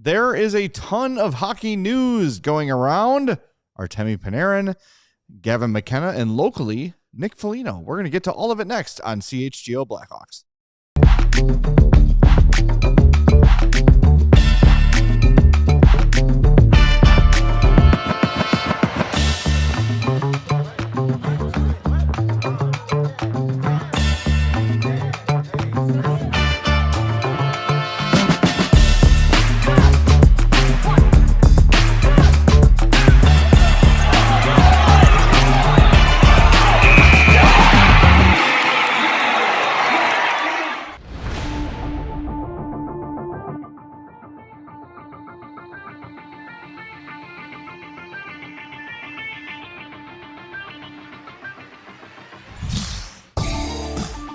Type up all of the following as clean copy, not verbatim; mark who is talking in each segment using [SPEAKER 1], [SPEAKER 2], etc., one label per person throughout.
[SPEAKER 1] there is a ton of hockey news going around. Artemi Panarin, Gavin McKenna, and locally, Nick Foligno. We're going to get to all of it next on CHGO Blackhawks.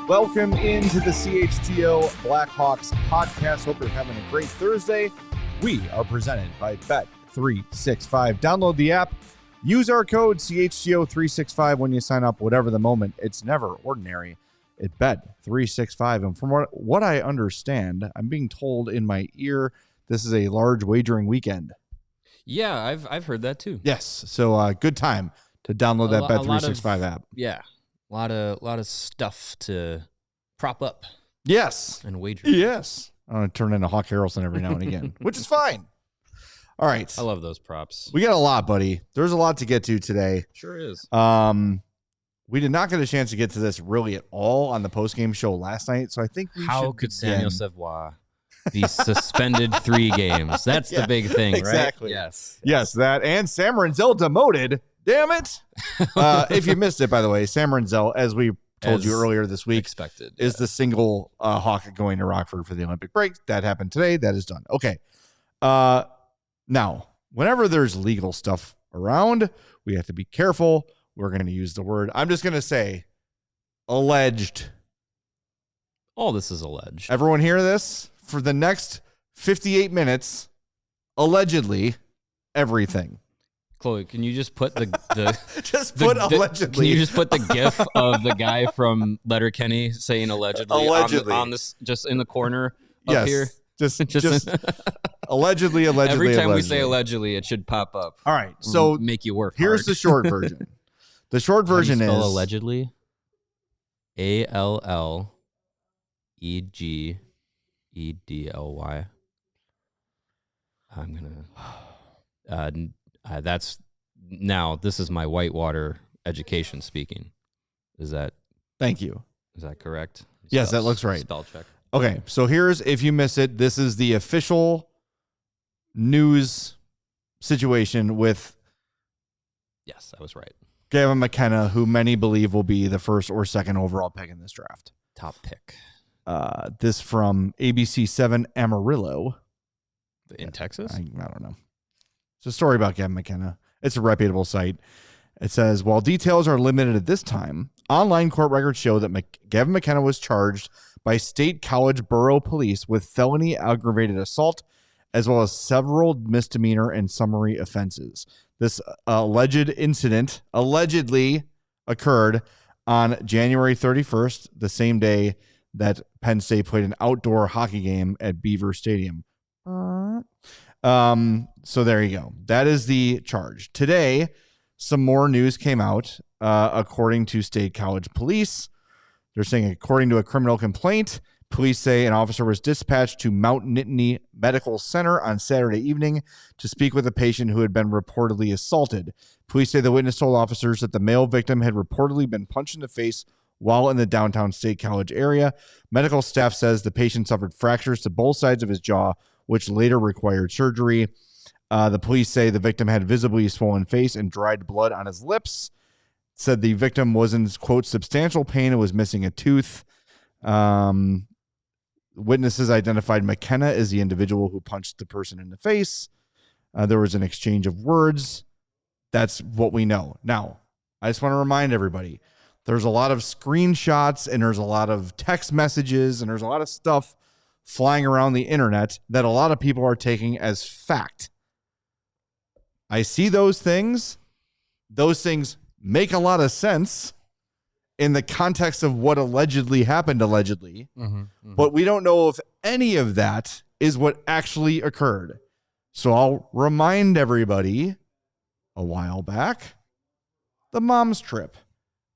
[SPEAKER 1] Welcome into the CHGO Blackhawks podcast. Hope you're having a great Thursday. We are presented by Bet365. Download the app. Use our code CHGO365 when you sign up. Whatever the moment, it's never ordinary at Bet365. And from what I understand, I'm being told in my ear, this is a large wagering weekend.
[SPEAKER 2] Yeah, I've heard that too.
[SPEAKER 1] Yes. So good time to download that Bet365 app.
[SPEAKER 2] Yeah. A lot of stuff to prop up.
[SPEAKER 1] Yes.
[SPEAKER 2] And wager.
[SPEAKER 1] Yes. I'm going to turn into Hawk Harrelson every now and again, which is fine. All right.
[SPEAKER 2] I love those props.
[SPEAKER 1] We got a lot, buddy. There's a lot to get to today.
[SPEAKER 2] Sure is.
[SPEAKER 1] We did not get a chance to get to this really at all on the postgame show last night, so I think we
[SPEAKER 2] How
[SPEAKER 1] should
[SPEAKER 2] could
[SPEAKER 1] begin.
[SPEAKER 2] Samuel Savoie be suspended 3 games? That's the big thing,
[SPEAKER 1] exactly.
[SPEAKER 2] right? Yes.
[SPEAKER 1] Yes, that. And Sam Renzel demoted. Damn it. If you missed it, by the way, Sam Renzel, as we told you earlier this week, is the single Hawk going to Rockford for the Olympic break. That happened today. That is done. Okay. Now, whenever there's legal stuff around, we have to be careful. We're going to use the word. I'm just going to say alleged.
[SPEAKER 2] All this is alleged.
[SPEAKER 1] Everyone hear this? For the next 58 minutes, allegedly, everything.
[SPEAKER 2] Chloe, can you just put the
[SPEAKER 1] allegedly?
[SPEAKER 2] Can you just put the GIF of the guy from Letterkenny saying allegedly on this, just in the corner up here?
[SPEAKER 1] Just allegedly.
[SPEAKER 2] Every time we say allegedly, it should pop up.
[SPEAKER 1] All right, so
[SPEAKER 2] make you work.
[SPEAKER 1] Here's
[SPEAKER 2] hard.
[SPEAKER 1] the short version. The short version
[SPEAKER 2] How do you spell
[SPEAKER 1] is
[SPEAKER 2] allegedly. ALLEGEDLY. I'm gonna. That's now. This is my Whitewater education speaking. Is that?
[SPEAKER 1] Thank you.
[SPEAKER 2] Is that correct?
[SPEAKER 1] Yes, that looks right.
[SPEAKER 2] Spell check.
[SPEAKER 1] Okay, so here's, if you miss it, this is the official news situation with.
[SPEAKER 2] Yes, I was right.
[SPEAKER 1] Gavin McKenna, who many believe will be the first or second overall pick in this draft.
[SPEAKER 2] Top pick.
[SPEAKER 1] This from ABC7 Amarillo.
[SPEAKER 2] In Texas?
[SPEAKER 1] I don't know. It's a story about Gavin McKenna. It's a reputable site. It says, while details are limited at this time, online court records show that Gavin McKenna was charged by State College Borough Police with felony aggravated assault, as well as several misdemeanor and summary offenses. This alleged incident allegedly occurred on January 31st, the same day that Penn State played an outdoor hockey game at Beaver Stadium. So there you go. That is the charge. Today, some more news came out, according to State College Police. They're saying, according to a criminal complaint, police say an officer was dispatched to Mount Nittany Medical Center on Saturday evening to speak with a patient who had been reportedly assaulted. Police say the witness told officers that the male victim had reportedly been punched in the face while in the downtown State College area. Medical staff says the patient suffered fractures to both sides of his jaw, which later required surgery. The police say the victim had visibly swollen face and dried blood on his lips. Said the victim was in, quote, substantial pain and was missing a tooth. Witnesses identified McKenna as the individual who punched the person in the face. There was an exchange of words. That's what we know. Now, I just want to remind everybody, there's a lot of screenshots and there's a lot of text messages and there's a lot of stuff flying around the internet that a lot of people are taking as fact. I see those things. Those things make a lot of sense in the context of what allegedly happened, but we don't know if any of that is what actually occurred. So I'll remind everybody a while back, the mom's trip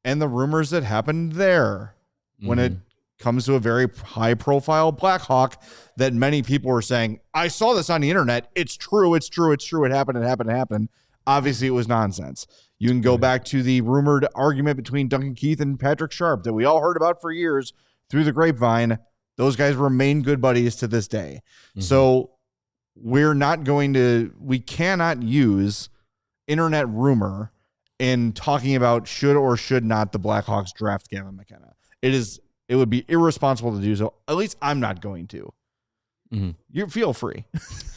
[SPEAKER 1] and the rumors that happened there when it comes to a very high profile Blackhawk that many people were saying, I saw this on the internet. It's true. It's true. It's true. It happened. Obviously it was nonsense. You can go back to the rumored argument between Duncan Keith and Patrick Sharp that we all heard about for years through the grapevine. Those guys remain good buddies to this day. So we cannot use internet rumor in talking about should or should not the Blackhawks draft Gavin McKenna. It would be irresponsible to do so. At least I'm not going to. You feel free.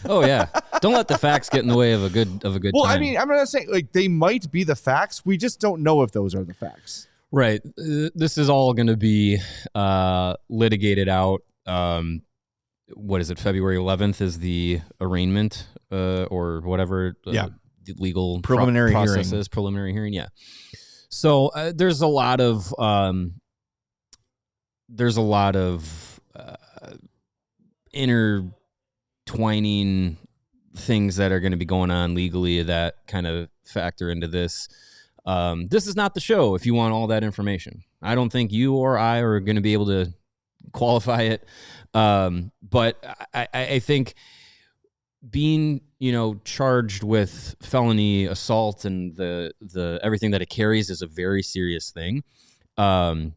[SPEAKER 2] Oh yeah. Don't let the facts get in the way of a good
[SPEAKER 1] Well,
[SPEAKER 2] time.
[SPEAKER 1] I mean, I'm going to say like they might be the facts. We just don't know if those are the facts.
[SPEAKER 2] Right. This is all going to be litigated out. What is it? February 11th is the arraignment or whatever. The legal
[SPEAKER 1] preliminary
[SPEAKER 2] process
[SPEAKER 1] hearing.
[SPEAKER 2] is. Preliminary hearing. Yeah. So there's a lot of intertwining things that are going to be going on legally that kind of factor into this. This is not the show if you want all that information. I don't think you or I are going to be able to qualify it. But I think being, charged with felony assault and the everything that it carries is a very serious thing. I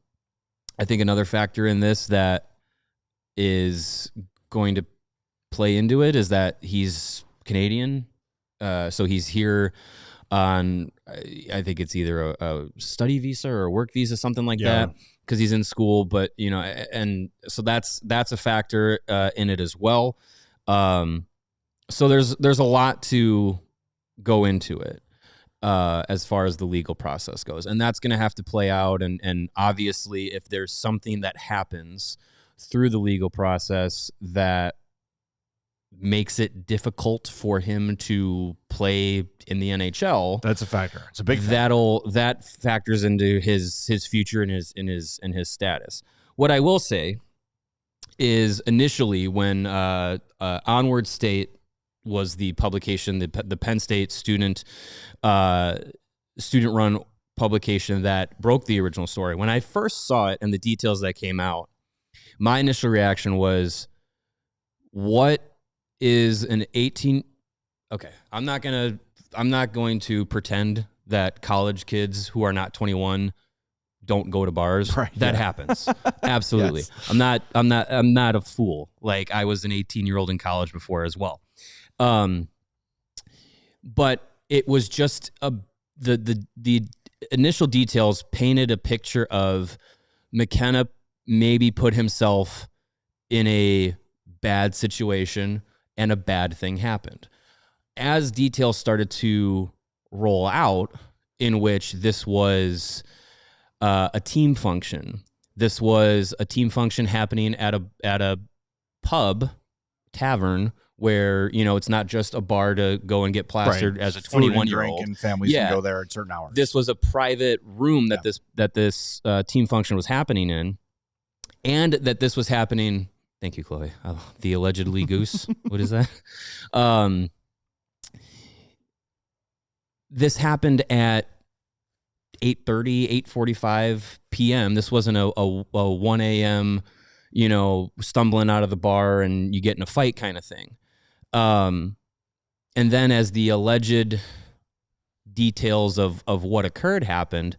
[SPEAKER 2] think another factor in this that is going to play into it is that he's Canadian. So he's here on, I think it's either a study visa or a work visa, something like that, because he's in school. But, and so that's a factor in it as well. So there's a lot to go into it as far as the legal process goes. And that's going to have to play out. And obviously, if there's something that happens through the legal process that makes it difficult for him to play in the NHL,
[SPEAKER 1] that's a factor. It's a big factor.
[SPEAKER 2] That factors into his future and his status. What I will say is initially when Onward State was the publication, the Penn State student run publication that broke the original story. When I first saw it and the details that came out, my initial reaction was, what is an 18? Okay, I'm not going to pretend that college kids who are not 21 don't go to bars.
[SPEAKER 1] Right,
[SPEAKER 2] that happens. Absolutely.
[SPEAKER 1] Yes.
[SPEAKER 2] I'm not a fool. Like, I was an 18-year-old in college before as well. But it was just the initial details painted a picture of McKenna maybe put himself in a bad situation and a bad thing happened. As details started to roll out, in which this was a team function. This was a team function happening at a pub, tavern, where, it's not just a bar to go and get plastered as a 21-year-old.
[SPEAKER 1] And families can go there at certain hours.
[SPEAKER 2] This was a private room that this team function was happening in, and that this was happening. Thank you, Chloe. The allegedly goose. What is that? This happened at 8:30, 8:45 p.m. This wasn't a 1 a.m., stumbling out of the bar and you get in a fight kind of thing. And then as the alleged details of what occurred happened,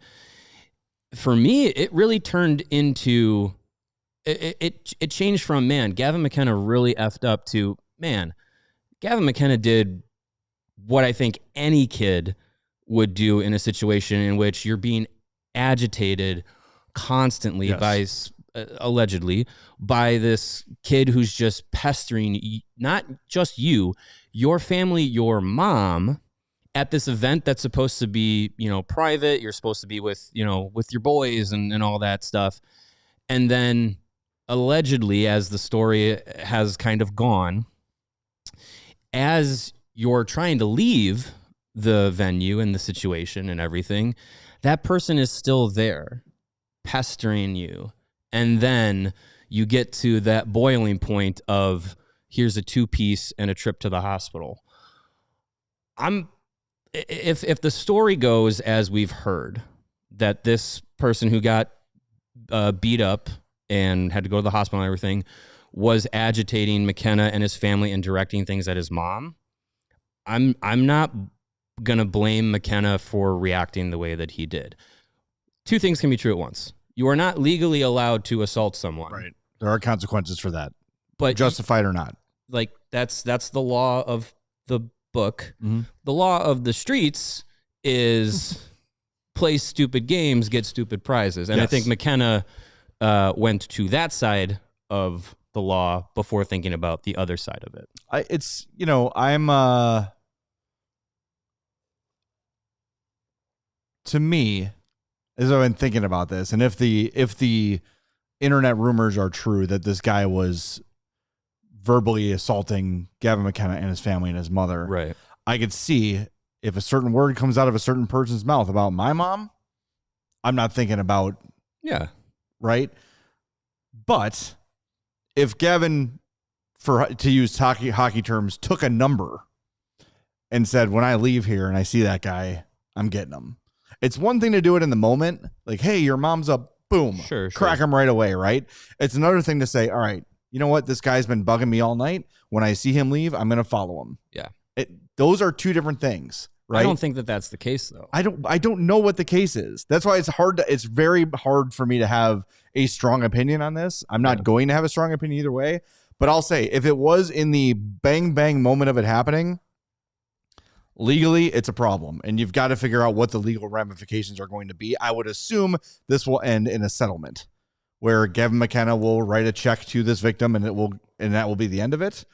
[SPEAKER 2] for me, it really turned into, it changed from, man, Gavin McKenna really effed up to, man, Gavin McKenna did what I think any kid would do in a situation in which you're being agitated constantly allegedly by this kid who's just pestering not just you, your family, your mom, at this event that's supposed to be, private. You're supposed to be with your boys and all that stuff. And then allegedly, as the story has kind of gone, as you're trying to leave the venue and the situation and everything, that person is still there pestering you. And then you get to that boiling point of, here's a 2-piece and a trip to the hospital. if the story goes as we've heard, that this person who got beat up and had to go to the hospital and everything was agitating McKenna and his family and directing things at his mom, I'm not going to blame McKenna for reacting the way that he did. Two things can be true at once. You are not legally allowed to assault someone.
[SPEAKER 1] Right. There are consequences for that,
[SPEAKER 2] but
[SPEAKER 1] justified or not.
[SPEAKER 2] Like that's the law of the book.
[SPEAKER 1] Mm-hmm.
[SPEAKER 2] The law of the streets is play stupid games, get stupid prizes. And I think McKenna went to that side of the law before thinking about the other side of it.
[SPEAKER 1] To me, as I've been thinking about this, and if the internet rumors are true that this guy was verbally assaulting Gavin McKenna and his family and his mother,
[SPEAKER 2] right?
[SPEAKER 1] I could see if a certain word comes out of a certain person's mouth about my mom, I'm not thinking about, right? But if Gavin, to use hockey terms, took a number and said, when I leave here and I see that guy, I'm getting him. It's one thing to do it in the moment, like, hey, your mom's up, boom,
[SPEAKER 2] sure.
[SPEAKER 1] Crack him right away, right? It's another thing to say, all right, you know what? This guy's been bugging me all night. When I see him leave, I'm going to follow him.
[SPEAKER 2] Yeah.
[SPEAKER 1] Those are two different things, right?
[SPEAKER 2] I don't think that that's the case, though.
[SPEAKER 1] I don't know what the case is. That's why it's very hard for me to have a strong opinion on this. I'm not going to have a strong opinion either way, but I'll say if it was in the bang, bang moment of it happening, legally, it's a problem, and you've got to figure out what the legal ramifications are going to be. I would assume this will end in a settlement where Gavin McKenna will write a check to this victim, and that will be the end of it.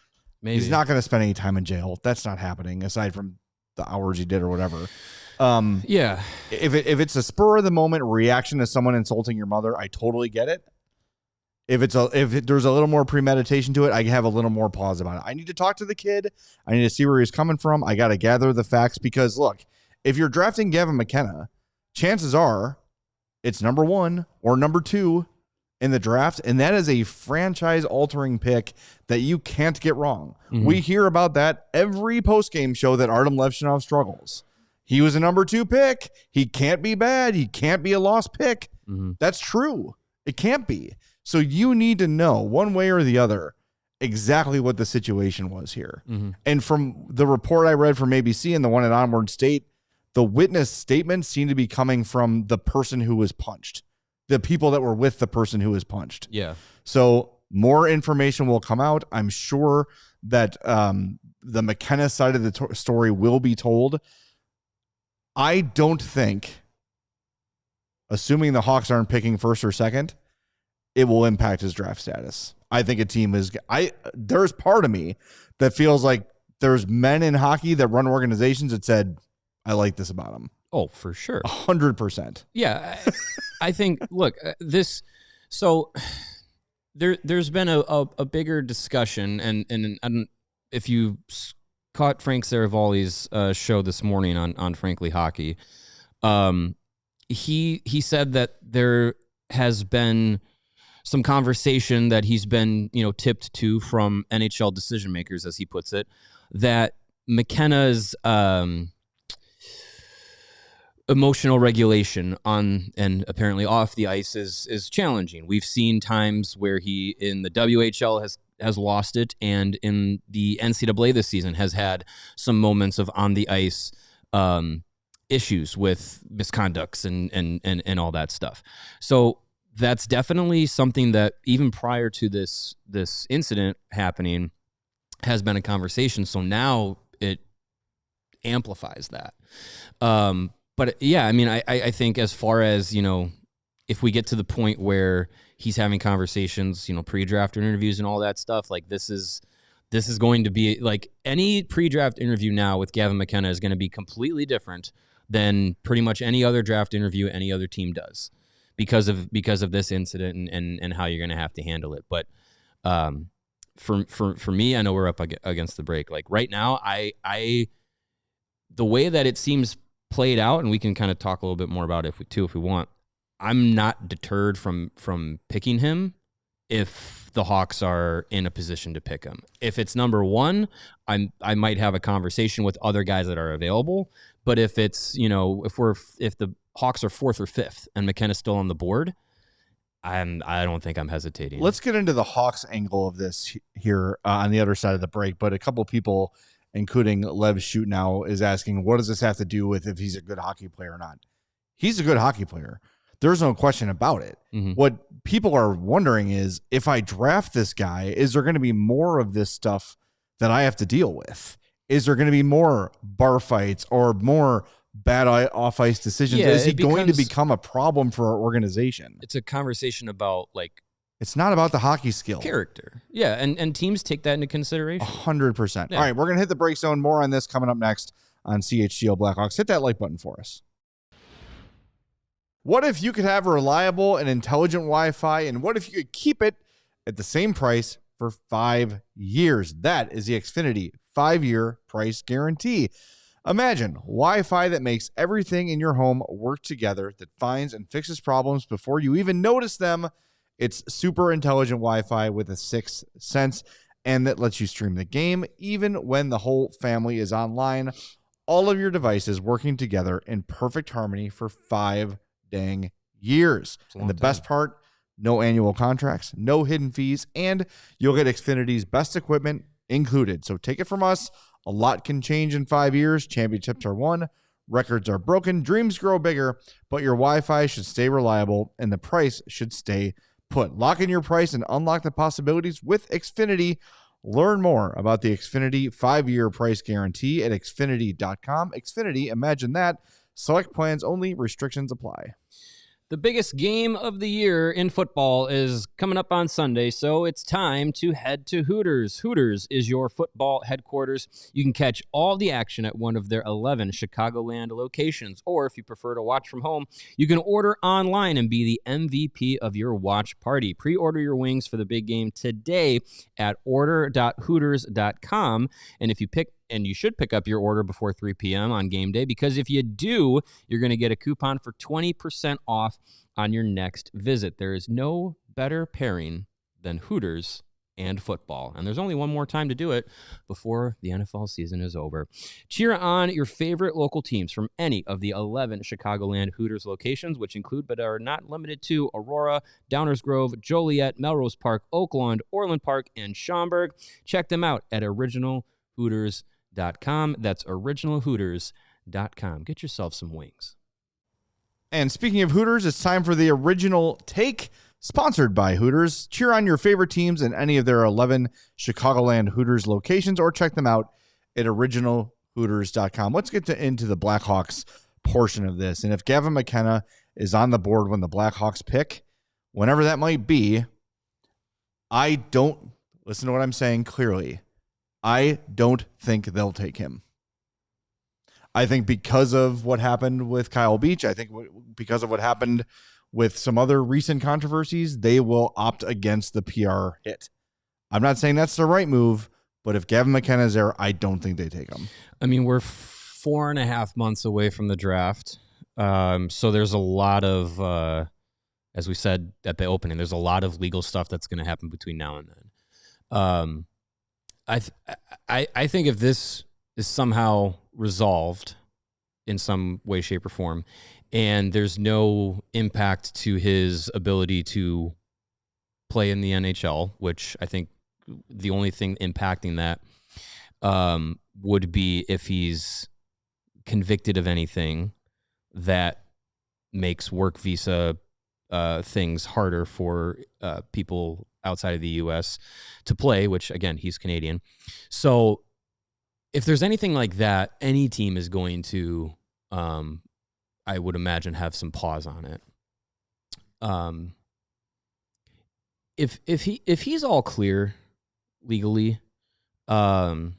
[SPEAKER 2] Maybe.
[SPEAKER 1] He's not going to spend any time in jail. That's not happening, aside from the hours he did or whatever. If it's a spur of the moment reaction to someone insulting your mother, I totally get it. If there's a little more premeditation to it, I have a little more pause about it. I need to talk to the kid. I need to see where he's coming from. I got to gather the facts because, look, if you're drafting Gavin McKenna, chances are it's number 1 or number 2 in the draft, and that is a franchise-altering pick that you can't get wrong. Mm-hmm. We hear about that every post-game show that Artem Levshinov struggles. He was a number 2 pick. He can't be bad. He can't be a lost pick. Mm-hmm. That's true. It can't be. So you need to know one way or the other exactly what the situation was here. Mm-hmm. And from the report I read from ABC and the one at Onward State, the witness statements seem to be coming from the person who was punched, the people that were with the person who was punched.
[SPEAKER 2] Yeah.
[SPEAKER 1] So more information will come out. I'm sure that the McKenna side of the story will be told. I don't think, assuming the Hawks aren't picking first or second, it will impact his draft status. I think a team there's part of me that feels like there's men in hockey that run organizations that said, I like this about him.
[SPEAKER 2] Oh, for sure.
[SPEAKER 1] 100%.
[SPEAKER 2] Yeah. I think, look, there's been a bigger discussion, and if you caught Frank Saravalli's show this morning on Frankly Hockey, he said that there has been some conversation that he's been, tipped to from NHL decision makers, as he puts it, that McKenna's emotional regulation on and apparently off the ice is challenging. We've seen times where he in the WHL has lost it, and in the NCAA this season has had some moments of on the ice issues with misconducts and all that stuff. So that's definitely something that even prior to this incident happening has been a conversation. So now it amplifies that. But yeah, I mean, I think as far as, if we get to the point where he's having conversations, pre-draft interviews and all that stuff, like this is going to be like any pre-draft interview now with Gavin McKenna is going to be completely different than pretty much any other draft interview any other team does because of this incident and how you're going to have to handle it. But for me, I know we're up against the break. Like right now, I the way that it seems played out, and we can kind of talk a little bit more about it if we want. I'm not deterred from picking him if the Hawks are in a position to pick him. If it's number one, I might have a conversation with other guys that are available. But if it's, you know, if the Hawks are 4th or 5th and McKenna's still on the board, I don't think I'm hesitating.
[SPEAKER 1] Let's get into the Hawks angle of this here on the other side of the break. But a couple people, including Lev Shoot now, is asking, what does this have to do with if he's a good hockey player or not? He's a good hockey player. There's no question about it.
[SPEAKER 2] Mm-hmm.
[SPEAKER 1] What people are wondering is, if I draft this guy, is there going to be more of this stuff that I have to deal with? Is there going to be more bar fights or more bad off-ice decisions?
[SPEAKER 2] Yeah,
[SPEAKER 1] is he going to become a problem for our organization?
[SPEAKER 2] It's a conversation about, like,
[SPEAKER 1] it's not about the hockey skill.
[SPEAKER 2] Character. Yeah, and teams take that into consideration.
[SPEAKER 1] 100%.
[SPEAKER 2] Yeah.
[SPEAKER 1] All right, we're going to hit the break zone. More on this coming up next on CHGO Blackhawks. Hit that like button for us. What if you could have reliable and intelligent Wi-Fi, and what if you could keep it at the same price for 5 years? That is the Xfinity 5-year price guarantee. Imagine Wi-Fi that makes everything in your home work together, that finds and fixes problems before you even notice them. It's super intelligent Wi-Fi with a 6th sense, and that lets you stream the game even when the whole family is online. All of your devices working together in perfect harmony for 5 dang years. And the best part, no annual contracts, no hidden fees, and you'll get Xfinity's best equipment included. So take it from us. A lot can change in 5 years. Championships are won. Records are broken. Dreams grow bigger, but your Wi-Fi should stay reliable and the price should stay put. Lock in your price and unlock the possibilities with Xfinity. Learn more about the Xfinity 5-year price guarantee at Xfinity.com. Xfinity, imagine that. Select plans only. Restrictions apply.
[SPEAKER 2] The biggest game of the year in football is coming up on Sunday, so it's time to head to Hooters. Hooters is your football headquarters. You can catch all the action at one of their 11 Chicagoland locations, or if you prefer to watch from home, you can order online and be the MVP of your watch party. Pre-order your wings for the big game today at order.hooters.com, and you should pick up your order before 3 p.m. on game day, because if you do, you're going to get a coupon for 20% off on your next visit. There is no better pairing than Hooters and football. And there's only one more time to do it before the NFL season is over. Cheer on your favorite local teams from any of the 11 Chicagoland Hooters locations, which include but are not limited to Aurora, Downers Grove, Joliet, Melrose Park, Oakland, Orland Park, and Schaumburg. Check them out at originalhooters.com. That's originalhooters.com. Get yourself some wings.
[SPEAKER 1] And speaking of Hooters, it's time for the Original Take, sponsored by Hooters. Cheer on your favorite teams in any of their 11 Chicagoland Hooters locations, or check them out at originalhooters.com. Let's get into the Blackhawks portion of this. And if Gavin McKenna is on the board when the Blackhawks pick, whenever that might be, listen to what I'm saying clearly, I don't think they'll take him. I think because of what happened with Kyle Beach, I think because of what happened with some other recent controversies, they will opt against the PR hit. I'm not saying that's the right move, but if Gavin McKenna is there, I don't think they take him.
[SPEAKER 2] I mean, we're 4.5 months away from the draft. So there's a lot of, as we said at the opening, there's a lot of legal stuff that's going to happen between now and then. I think if this is somehow resolved in some way, shape, or form, and there's no impact to his ability to play in the NHL, which I think the only thing impacting that would be if he's convicted of anything that makes work visa things harder for people outside of the U.S. to play, which, again, he's Canadian. So if there's anything like that, any team is going to, I would imagine, have some pause on it. If he's all clear legally, I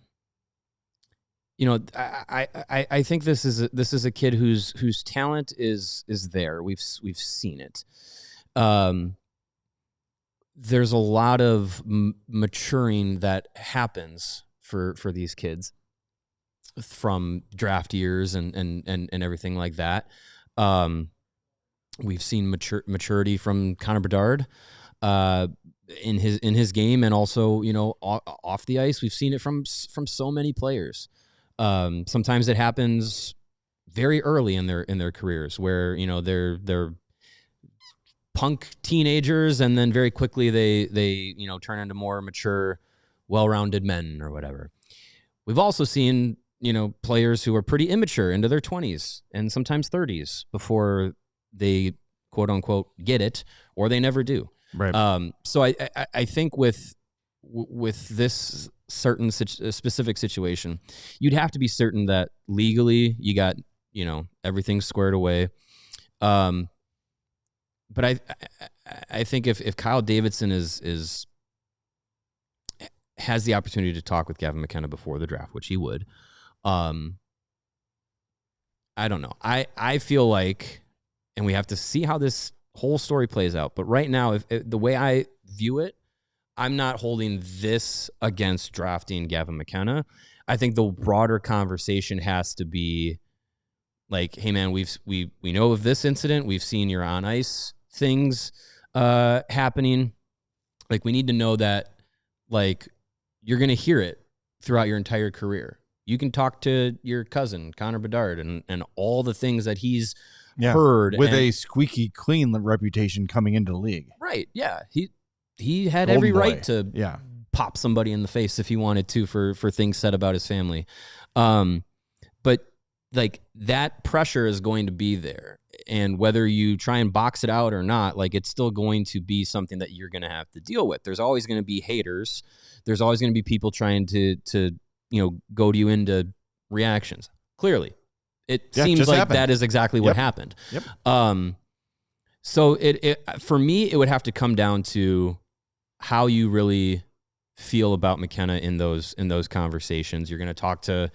[SPEAKER 2] think this is a kid whose talent is there. We've seen it. There's a lot of maturing that happens for these kids from draft years and everything like that. We've seen maturity from Connor Bedard. in his game, and also, you know, off the ice. We've seen it from so many players. Sometimes it happens very early in their careers, where, you know, they're punk teenagers, and then very quickly they you know, turn into more mature, well-rounded men or whatever. We've also seen, you know, players who are pretty immature into their 20s and sometimes 30s before they, quote unquote, get it, or they never do.
[SPEAKER 1] Right.
[SPEAKER 2] So I think with this certain specific situation, you'd have to be certain that legally you got, you know, everything squared away. But I think if Kyle Davidson has the opportunity to talk with Gavin McKenna before the draft, which he would, I don't know. I feel like, and we have to see how this whole story plays out, but right now, if the way I view it, I'm not holding this against drafting Gavin McKenna. I think the broader conversation has to be like, hey man, we know of this incident. We've seen your on ice things happening. Like, we need to know that, like, you're going to hear it throughout your entire career. You can talk to your cousin, Connor Bedard, and all the things that he's heard.
[SPEAKER 1] With a squeaky clean reputation coming into the league.
[SPEAKER 2] Right, yeah. He had
[SPEAKER 1] Golden
[SPEAKER 2] every
[SPEAKER 1] boy.
[SPEAKER 2] right to pop somebody in the face if he wanted to for things said about his family. But, like, that pressure is going to be there. And whether you try and box it out or not, like, it's still going to be something that you're going to have to deal with. There's always going to be haters. There's always going to be people trying to you know, goad you into reactions. Clearly, it seems like that is exactly what happened.
[SPEAKER 1] Yep.
[SPEAKER 2] So it for me, it would have to come down to how you really feel about McKenna in those conversations. You're going to talk to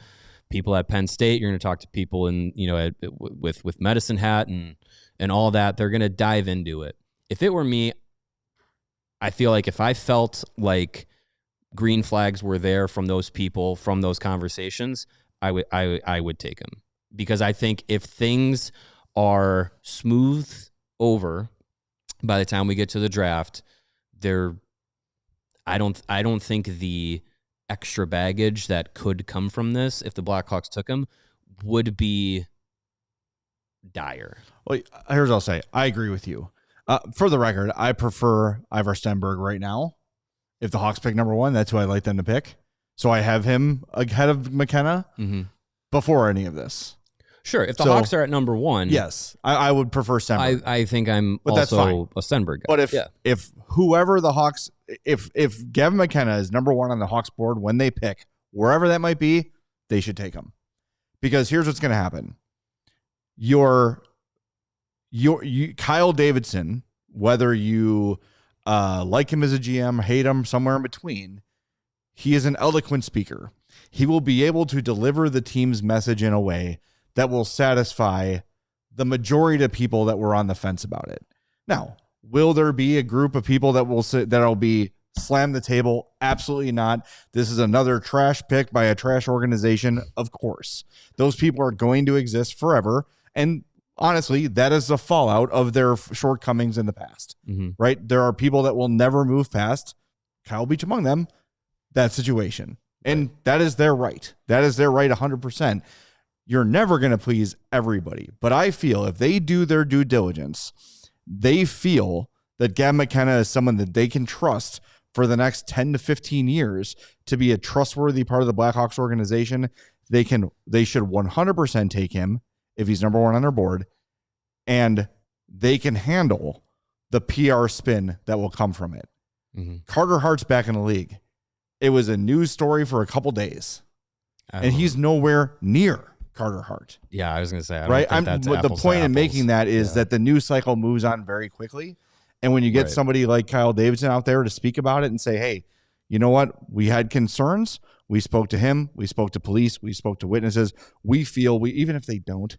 [SPEAKER 2] people at Penn State. You're going to talk to people in, you know, with Medicine Hat and all that. They're going to dive into it. If it were me, I feel like if I felt like green flags were there from those people, from those conversations, I would take them, because I think if things are smooth over by the time we get to the draft, I don't think the extra baggage that could come from this, if the Blackhawks took him, would be dire.
[SPEAKER 1] Well, here's what I'll say. I agree with you. For the record, I prefer Ivar Stenberg right now. If the Hawks pick number 1, that's who I'd like them to pick. So I have him ahead of McKenna before any of this.
[SPEAKER 2] Sure. If the Hawks are at number 1.
[SPEAKER 1] Yes. I would prefer Stenberg.
[SPEAKER 2] I think I'm also a Stenberg guy.
[SPEAKER 1] But if whoever the Hawks, if Gavin McKenna is number 1 on the Hawks board when they pick, wherever that might be, they should take him. Because here's what's going to happen. Kyle Davidson, whether you like him as a GM, hate him, somewhere in between, he is an eloquent speaker. He will be able to deliver the team's message in a way that will satisfy the majority of people that were on the fence about it. Now, will there be a group of people that'll be slam the table? Absolutely not. This is another trash pick by a trash organization. Of course, those people are going to exist forever. And honestly, that is the fallout of their shortcomings in the past, right? There are people that will never move past, Kyle Beach among them, that situation. And that is their right. That is their right 100%. You're never going to please everybody. But I feel if they do their due diligence, they feel that Gavin McKenna is someone that they can trust for the next 10 to 15 years to be a trustworthy part of the Blackhawks organization. They should 100% take him if he's number 1 on their board, and they can handle the PR spin that will come from it. Carter Hart's back in the league. It was a news story for a couple days, and he's nowhere near Carter Hart.
[SPEAKER 2] Yeah, I was going to say,
[SPEAKER 1] right? The point in making that is that the news cycle moves on very quickly, and when you get somebody like Kyle Davidson out there to speak about it and say, hey, you know what? We had concerns. We spoke to him. We spoke to police. We spoke to witnesses. We feel even if they don't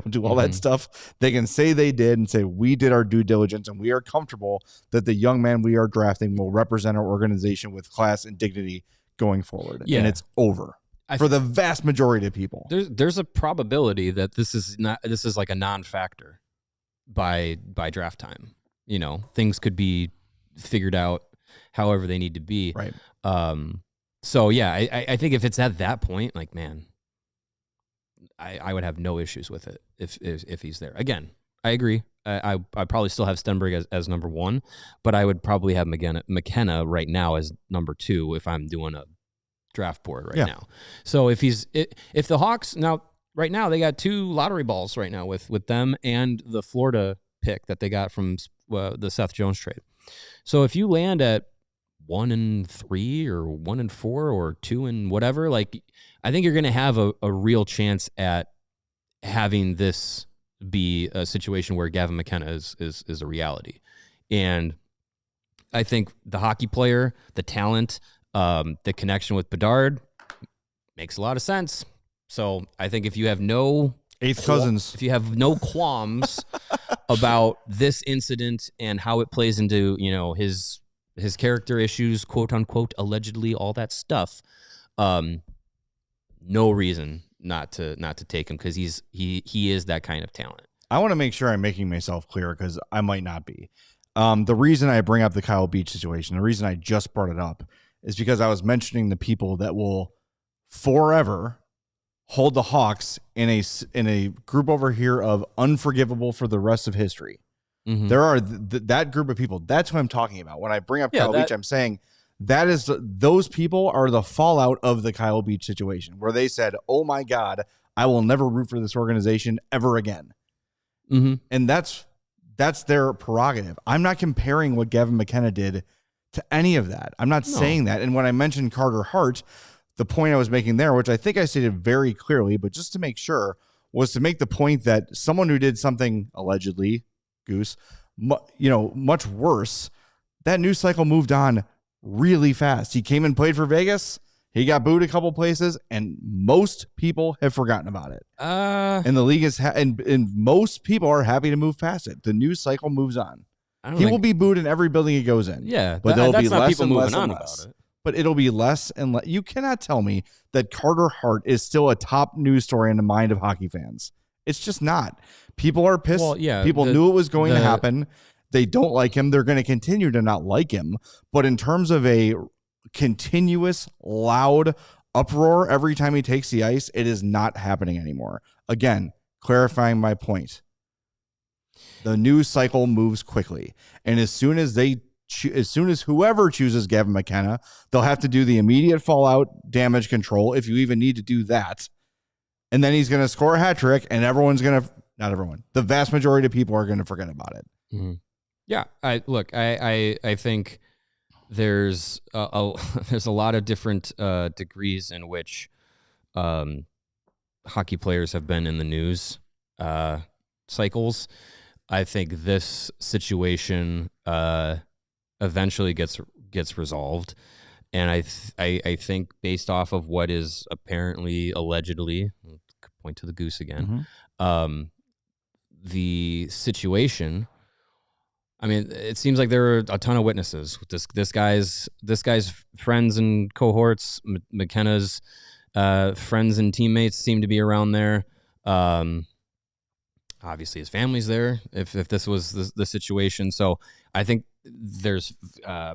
[SPEAKER 1] do all that stuff, they can say they did and say, we did our due diligence and we are comfortable that the young man we are drafting will represent our organization with class and dignity going forward. Yeah. And it's over for the vast majority of people.
[SPEAKER 2] There's a probability that this is like a non-factor by draft time. You know, things could be figured out however they need to be.
[SPEAKER 1] Right.
[SPEAKER 2] So yeah, I think if it's at that point, like, man, I would have no issues with it if he's there. Again, I agree. I probably still have Stenberg as number 1, but I would probably have McKenna right now as number 2 if I'm doing a draft board right now. So if the Hawks now, right now they got 2 lottery balls right now with them and the Florida pick that they got from the Seth Jones trade. So if you land at 1-3 or 1-4 or 2 whatever, like, I think you're going to have a real chance at having this be a situation where Gavin McKenna is a reality. And I think the hockey player, the talent, the connection with Bedard makes a lot of sense. So I think if you have no
[SPEAKER 1] eighth cousins,
[SPEAKER 2] if you have no qualms about this incident and how it plays into, you know, his character issues, quote unquote, allegedly, all that stuff, no reason not to take him, because he is that kind of talent.
[SPEAKER 1] I want to make sure I'm making myself clear, because I might not be. The reason I bring up the Kyle Beach situation, the reason I just brought it up, is because I was mentioning the people that will forever hold the Hawks in a group over here of unforgivable for the rest of history. Mm-hmm. There are that group of people. That's what I'm talking about. When I bring up Kyle Beach, I'm saying those people are the fallout of the Kyle Beach situation, where they said, "Oh my God, I will never root for this organization ever again." Mm-hmm. And that's their prerogative. I'm not comparing what Gavin McKenna did to any of that. I'm not saying that. And when I mentioned Carter Hart, the point I was making there, which I think I stated very clearly, but just to make sure, was to make the point that someone who did something allegedly, Goose, much worse, that news cycle moved on really fast. He came and played for Vegas. He got booed a couple places, and most people have forgotten about it. And the league is, and most people are happy to move past it. The news cycle moves on. He will be booed in every building he goes in.
[SPEAKER 2] Yeah,
[SPEAKER 1] but there'll be less
[SPEAKER 2] people
[SPEAKER 1] and
[SPEAKER 2] moving
[SPEAKER 1] less
[SPEAKER 2] on
[SPEAKER 1] and
[SPEAKER 2] about
[SPEAKER 1] less.
[SPEAKER 2] it.
[SPEAKER 1] But it'll be less and less. You cannot tell me that Carter Hart is still a top news story in the mind of hockey fans. It's just not. People are pissed. Well, yeah, people knew it was going to happen. They don't like him. They're going to continue to not like him. But in terms of a continuous, loud uproar every time he takes the ice, it is not happening anymore. Again, clarifying my point. The news cycle moves quickly. And as soon as whoever chooses Gavin McKenna, they'll have to do the immediate fallout damage control, if you even need to do that. And then he's going to score a hat trick, and not everyone, the vast majority of people are going to forget about it.
[SPEAKER 2] Mm-hmm. Yeah. I think there's a lot of different degrees in which hockey players have been in the news cycles. I think this situation eventually gets resolved, and I think based off of what is apparently allegedly, point to the Goose again, the situation. I mean, it seems like there are a ton of witnesses. This guy's friends and cohorts, McKenna's friends and teammates seem to be around there. Obviously, his family's there. If this was the situation, so I think there's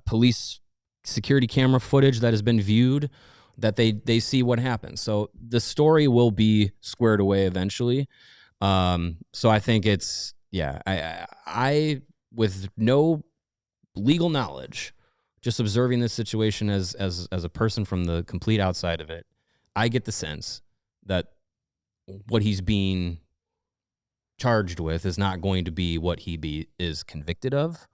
[SPEAKER 2] police security camera footage that has been viewed that they see what happens. So the story will be squared away eventually. So I think it's I with no legal knowledge, just observing this situation as a person from the complete outside of it, I get the sense that what he's being charged with is not going to be what he is convicted of.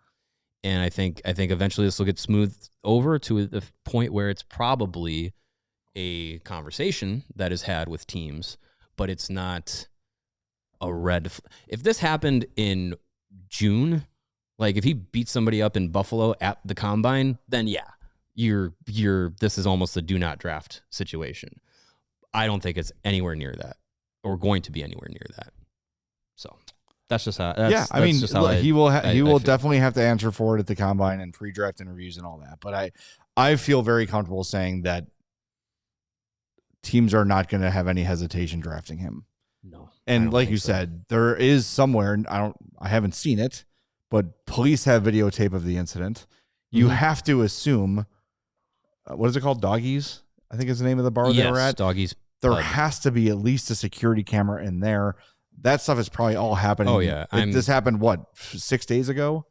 [SPEAKER 2] And I think eventually this will get smoothed over to the point where it's probably a conversation that is had with teams, but it's not a red. If this happened in June, like if he beat somebody up in Buffalo at the combine, then this is almost a do not draft situation. I don't think it's anywhere near that, or going to be anywhere near that. So that's just how.
[SPEAKER 1] He will definitely have to answer for it at the combine and pre-draft interviews and all that. But I feel very comfortable saying that teams are not going to have any hesitation drafting him.
[SPEAKER 2] No,
[SPEAKER 1] and like you said, there is somewhere. I haven't seen it, but police have videotape of the incident. you have to assume, what is it called? Doggies, I think is the name of the bar they were at.
[SPEAKER 2] Doggies.
[SPEAKER 1] There has to be at least a security camera in there. That stuff is probably all happening.
[SPEAKER 2] Oh, yeah.
[SPEAKER 1] This happened, 6 days ago?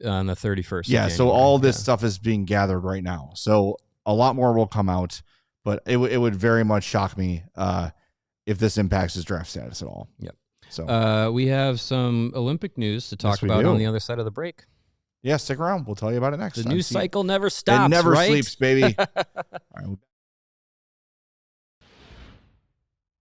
[SPEAKER 2] On the 31st.
[SPEAKER 1] Yeah, so all this stuff is being gathered right now. So a lot more will come out, but it would very much shock me if this impacts his draft status at all.
[SPEAKER 2] Yep.
[SPEAKER 1] So
[SPEAKER 2] we have some Olympic news to talk about on the other side of the break.
[SPEAKER 1] Yeah, stick around. We'll tell you about it next.
[SPEAKER 2] The news cycle never stops.
[SPEAKER 1] It never
[SPEAKER 2] right?
[SPEAKER 1] sleeps, baby. All right.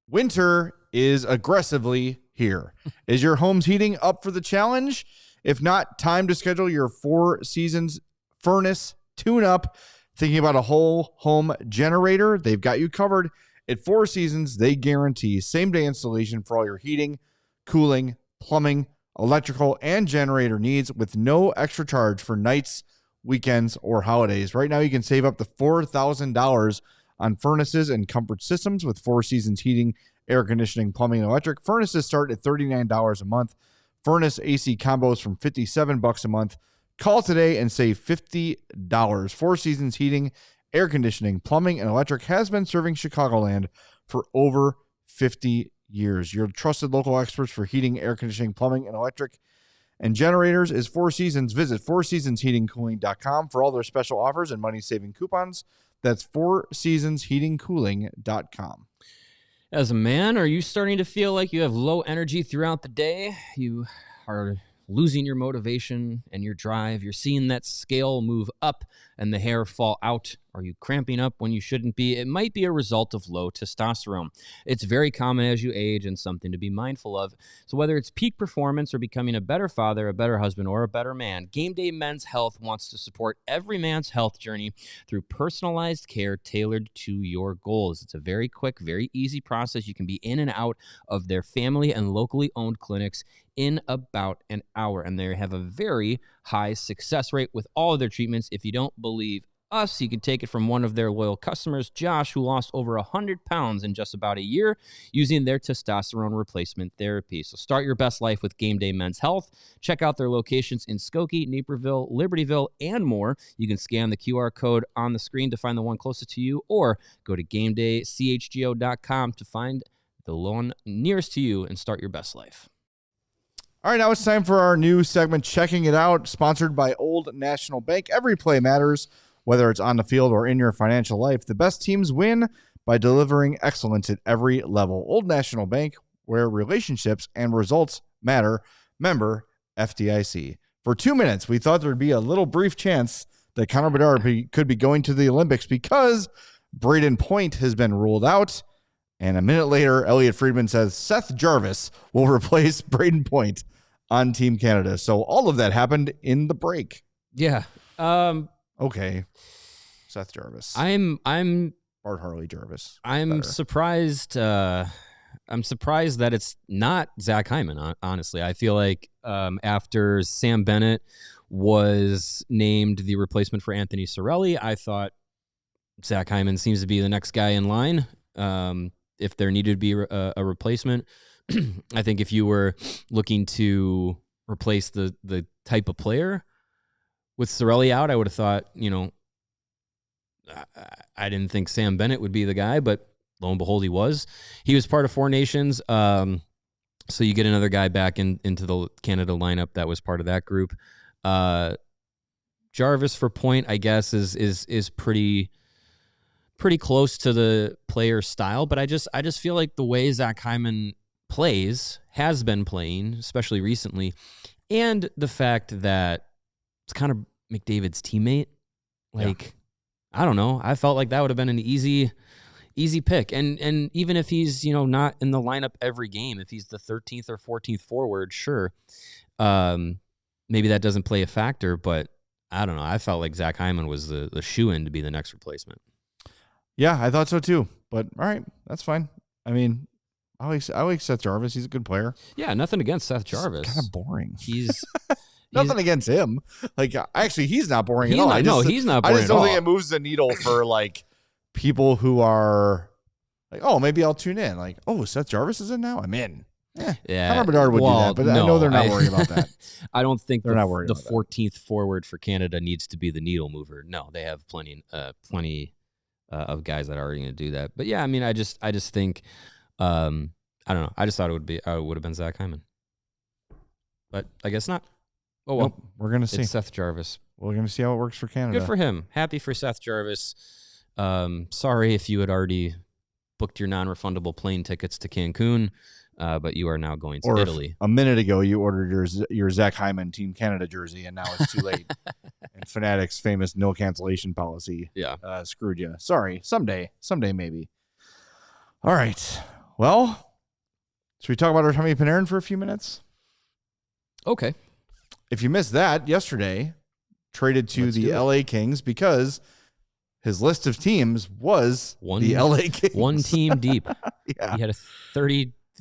[SPEAKER 1] Winter is aggressively here. Is your home's heating up for the challenge? If not, time to schedule your 4 Seasons furnace tune-up. Thinking about a whole home generator? They've got you covered. At 4 Seasons, they guarantee same-day installation for all your heating, cooling, plumbing, electrical, and generator needs with no extra charge for nights, weekends, or holidays. Right now, you can save up to $4,000 on furnaces and comfort systems with 4 Seasons heating, air conditioning, plumbing, and electric. Furnaces start at $39 a month. Furnace AC combos from $57 a month. Call today and save $50. 4 Seasons heating, air conditioning, plumbing, and electric has been serving Chicagoland for over 50 years. Your trusted local experts for heating, air conditioning, plumbing, and electric and generators is 4 Seasons. Visit 4seasonsheatingcooling.com for all their special offers and money-saving coupons. That's 4seasonsheatingcooling.com.
[SPEAKER 2] As a man, are you starting to feel like you have low energy throughout the day? You are losing your motivation and your drive. You're seeing that scale move up and the hair fall out. Are you cramping up when you shouldn't be? It might be a result of low testosterone. It's very common as you age and something to be mindful of. So whether it's peak performance or becoming a better father, a better husband, or a better man, Game Day Men's Health wants to support every man's health journey through personalized care tailored to your goals. It's a very quick, very easy process. You can be in and out of their family and locally owned clinics in about an hour, and they have a very high success rate with all of their treatments. If you don't believe us, you can take it from one of their loyal customers, Josh, who lost over 100 pounds in just about a year using their testosterone replacement therapy. So start your best life with Game Day Men's Health. Check out their locations in Skokie, Naperville, Libertyville, and more. You can scan the QR code on the screen to find the one closest to you, or go to GameDayCHGO.com to find the one nearest to you and start your best life.
[SPEAKER 1] All right, now it's time for our new segment, Checking It Out, sponsored by Old National Bank. Every play matters, whether it's on the field or in your financial life. The best teams win by delivering excellence at every level. Old National Bank, where relationships and results matter. Member FDIC. For 2 minutes, we thought there would be a little brief chance that Connor Bedard could be going to the Olympics because Braden Point has been ruled out. And a minute later, Elliot Friedman says Seth Jarvis will replace Braden Point on Team Canada. So all of that happened in the break.
[SPEAKER 2] Yeah.
[SPEAKER 1] Okay. Seth Jarvis.
[SPEAKER 2] I'm
[SPEAKER 1] Bart Harley Jarvis.
[SPEAKER 2] I'm surprised. I'm surprised that it's not Zach Hyman. Honestly, I feel like after Sam Bennett was named the replacement for Anthony Cirelli, I thought Zach Hyman seems to be the next guy in line. If there needed to be a replacement, I think if you were looking to replace the type of player with Cirelli out, I would have thought, I didn't think Sam Bennett would be the guy, but lo and behold, he was. He was part of Four Nations. So you get another guy back into the Canada lineup that was part of that group. Jarvis for Point, I guess, is pretty close to the player style, but I just feel like the way Zach Hyman has been playing, especially recently, and the fact that it's kind of McDavid's teammate, I don't know. I felt like that would have been an easy pick. And even if he's, not in the lineup every game, if he's the 13th or 14th forward, sure. Maybe that doesn't play a factor, but I don't know. I felt like Zach Hyman was the shoe-in to be the next replacement.
[SPEAKER 1] Yeah, I thought so too. But all right, that's fine. I mean, I like Seth Jarvis. He's a good player.
[SPEAKER 2] Yeah, nothing against Seth Jarvis.
[SPEAKER 1] Kind of boring.
[SPEAKER 2] He's
[SPEAKER 1] nothing against him. Like, actually, he's not boring at all.
[SPEAKER 2] He's not boring.
[SPEAKER 1] I just don't think it moves the needle for like people who are like, oh, maybe I'll tune in. Like, oh, Seth Jarvis is in now. I'm in.
[SPEAKER 2] Yeah,
[SPEAKER 1] Connor Bedard would do that, but I know they're not worried about that.
[SPEAKER 2] I don't think
[SPEAKER 1] they're not worried
[SPEAKER 2] the
[SPEAKER 1] about
[SPEAKER 2] 14th forward for Canada needs to be the needle mover. No, they have plenty of guys that are already going to do that. But yeah, I mean, I just think, I don't know. I just thought it would have been Zach Hyman, but I guess not. Oh well,
[SPEAKER 1] nope, we're gonna see.
[SPEAKER 2] It's Seth Jarvis.
[SPEAKER 1] We're gonna see how it works for Canada.
[SPEAKER 2] Good for him. Happy for Seth Jarvis. Sorry if you had already booked your non-refundable plane tickets to Cancun. But you are now going to Italy.
[SPEAKER 1] A minute ago, you ordered your Zach Hyman Team Canada jersey, and now it's too late. And Fanatics' famous no cancellation policy screwed you. Sorry. Someday maybe. All right. Well, should we talk about Artemi Panarin for a few minutes?
[SPEAKER 2] Okay.
[SPEAKER 1] If you missed that, yesterday, traded to the LA Kings because his list of teams was the LA Kings.
[SPEAKER 2] One team deep.
[SPEAKER 1] Yeah.
[SPEAKER 2] He had a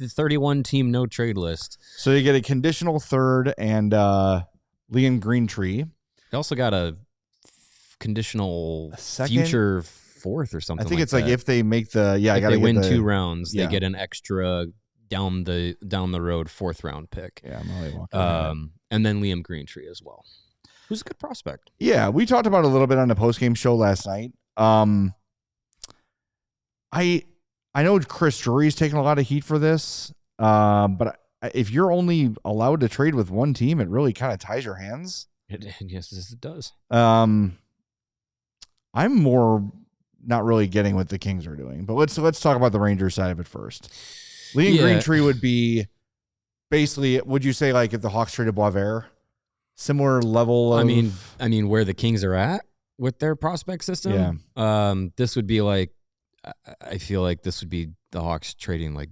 [SPEAKER 2] 31 team no trade list.
[SPEAKER 1] So you get a conditional third and Liam Greentree.
[SPEAKER 2] He also got a conditional future fourth or something.
[SPEAKER 1] I think
[SPEAKER 2] like
[SPEAKER 1] it's
[SPEAKER 2] that.
[SPEAKER 1] like if they make if
[SPEAKER 2] they win 2 rounds, they get an extra down the road 4th round pick.
[SPEAKER 1] Yeah, Walker.
[SPEAKER 2] And then Liam Greentree as well, who's a good prospect.
[SPEAKER 1] Yeah, we talked about it a little bit on the postgame show last night. I know Chris Drury's taking a lot of heat for this, but if you're only allowed to trade with one team, it really kind of ties your hands.
[SPEAKER 2] Yes, it does.
[SPEAKER 1] I'm more not really getting what the Kings are doing, but let's talk about the Rangers side of it first. Liam Greentree would be basically, would you say, like if the Hawks traded Boisvert, similar level of?
[SPEAKER 2] I mean, where the Kings are at with their prospect system.
[SPEAKER 1] Yeah.
[SPEAKER 2] This would be like. I feel like this would be the Hawks trading like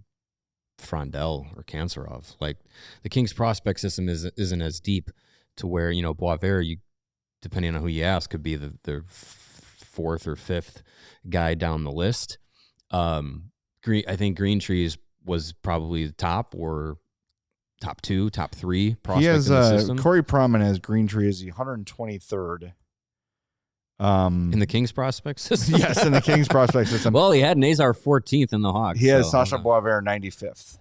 [SPEAKER 2] Frondell or Kanserov. Like the Kings prospect system isn't as deep to where, Boisvert, depending on who you ask, could be the 4th or 5th guy down the list. I think Greentree was probably the top 2, top 3 prospect
[SPEAKER 1] he has,
[SPEAKER 2] in the system.
[SPEAKER 1] Corey Proman has Greentree as the 123rd.
[SPEAKER 2] In the Kings prospect system?
[SPEAKER 1] Yes, in the Kings prospect system.
[SPEAKER 2] Well, he had Nazar 14th in the Hawks.
[SPEAKER 1] He has Sasha Boisvert 95th.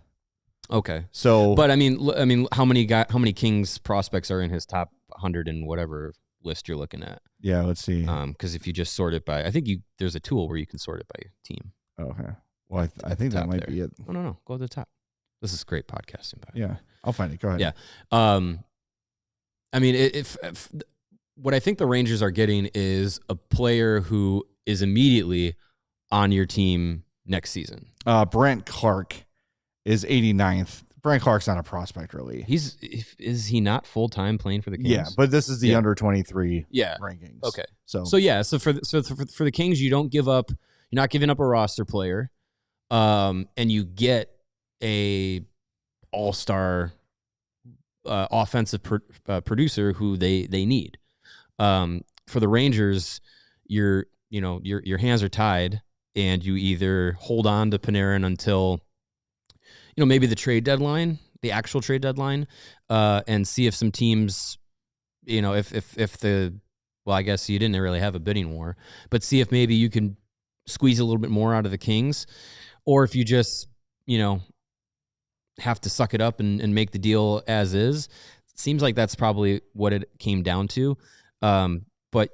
[SPEAKER 2] Okay.
[SPEAKER 1] So,
[SPEAKER 2] but I mean, how many Kings prospects are in his top 100 and whatever list you're looking at?
[SPEAKER 1] Yeah, let's see.
[SPEAKER 2] Because if you just sort it by, I think there's a tool where you can sort it by team.
[SPEAKER 1] Okay. Well, I think that might be it.
[SPEAKER 2] No. Go to the top. This is great podcasting.
[SPEAKER 1] Yeah, I'll find it. Go ahead.
[SPEAKER 2] Yeah. I mean, if what I think the Rangers are getting is a player who is immediately on your team next season.
[SPEAKER 1] Brent Clark is 89th. Brent Clark's not a prospect, really.
[SPEAKER 2] Is he not full-time playing for the Kings?
[SPEAKER 1] Yeah, but this is the under 23 rankings.
[SPEAKER 2] Okay.
[SPEAKER 1] So
[SPEAKER 2] for the Kings, you're not giving up a roster player, and you get a all-star offensive producer who they need. For the Rangers, your hands are tied, and you either hold on to Panarin until maybe the actual trade deadline, and see if some teams, I guess you didn't really have a bidding war, but see if maybe you can squeeze a little bit more out of the Kings, or if you just have to suck it up and make the deal as is. Seems like that's probably what it came down to. But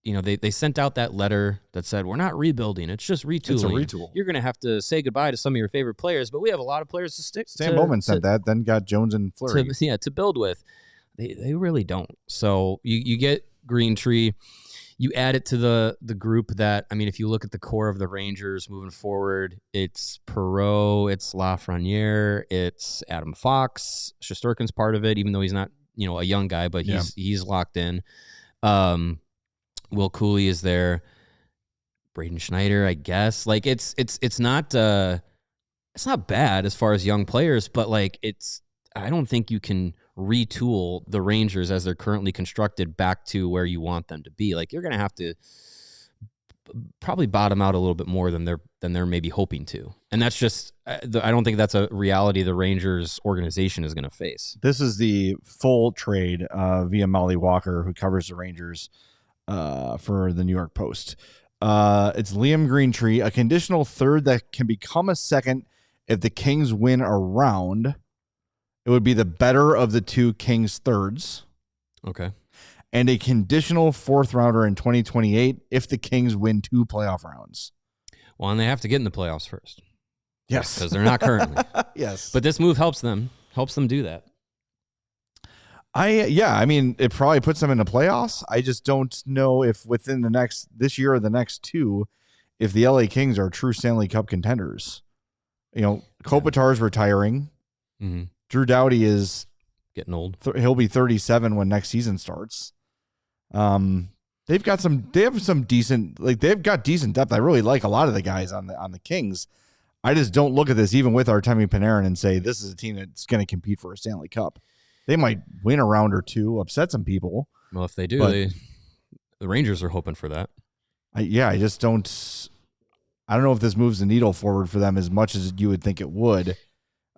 [SPEAKER 2] they sent out that letter that said, we're not rebuilding. It's just retooling.
[SPEAKER 1] It's a retool.
[SPEAKER 2] You're going to have to say goodbye to some of your favorite players, but we have a lot of players to stick.
[SPEAKER 1] Sam Bowman said that, then got Jones and Fleury.
[SPEAKER 2] To build with. They really don't. So you get Greentree. You add it to the group that, if you look at the core of the Rangers moving forward, it's Perreault, it's Lafreniere, it's Adam Fox. Shesterkin's part of it, even though he's not, a young guy, but he's locked in. Will Cooley is there. Braden Schneider, I guess. Like it's not bad as far as young players, but I don't think you can retool the Rangers as they're currently constructed back to where you want them to be. Like you're going to have to probably bottom out a little bit more than they're maybe hoping to. And that's just, I don't think that's a reality the Rangers organization is going to face.
[SPEAKER 1] This is the full trade via Molly Walker, who covers the Rangers for the New York Post. It's Liam Greentree, a conditional third that can become a second If the Kings win a round, it would be the better of the two Kings thirds.
[SPEAKER 2] Okay.
[SPEAKER 1] And a conditional 4th rounder in 2028 if the Kings win 2 playoff rounds.
[SPEAKER 2] Well, and they have to get in the playoffs first.
[SPEAKER 1] Yes.
[SPEAKER 2] Because they're not currently.
[SPEAKER 1] Yes.
[SPEAKER 2] But this move helps them do that.
[SPEAKER 1] I mean, it probably puts them in the playoffs. I just don't know if within this year or the next 2, if the LA Kings are true Stanley Cup contenders. You know, Kopitar's retiring.
[SPEAKER 2] Mm-hmm.
[SPEAKER 1] Drew Doughty is
[SPEAKER 2] getting old.
[SPEAKER 1] He'll be 37 when next season starts. They've got decent depth. I really like a lot of the guys on the Kings. I just don't look at this even with Artemi Panarin and say this is a team that's going to compete for a Stanley Cup. They might win a round or 2, upset some people.
[SPEAKER 2] Well, if they do, the Rangers are hoping for that.
[SPEAKER 1] I just don't. I don't know if this moves the needle forward for them as much as you would think it would.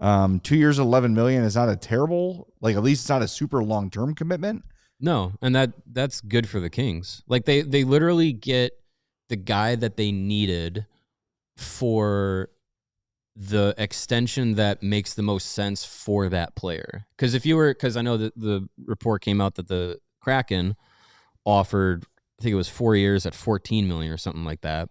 [SPEAKER 1] 2 years, $11 million is not a terrible, like at least it's not a super long-term commitment.
[SPEAKER 2] No, and that's good for the Kings. Like they literally get the guy that they needed for the extension that makes the most sense for that player. Because I know that the report came out that the Kraken offered, I think it was 4 years at $14 million or something like that.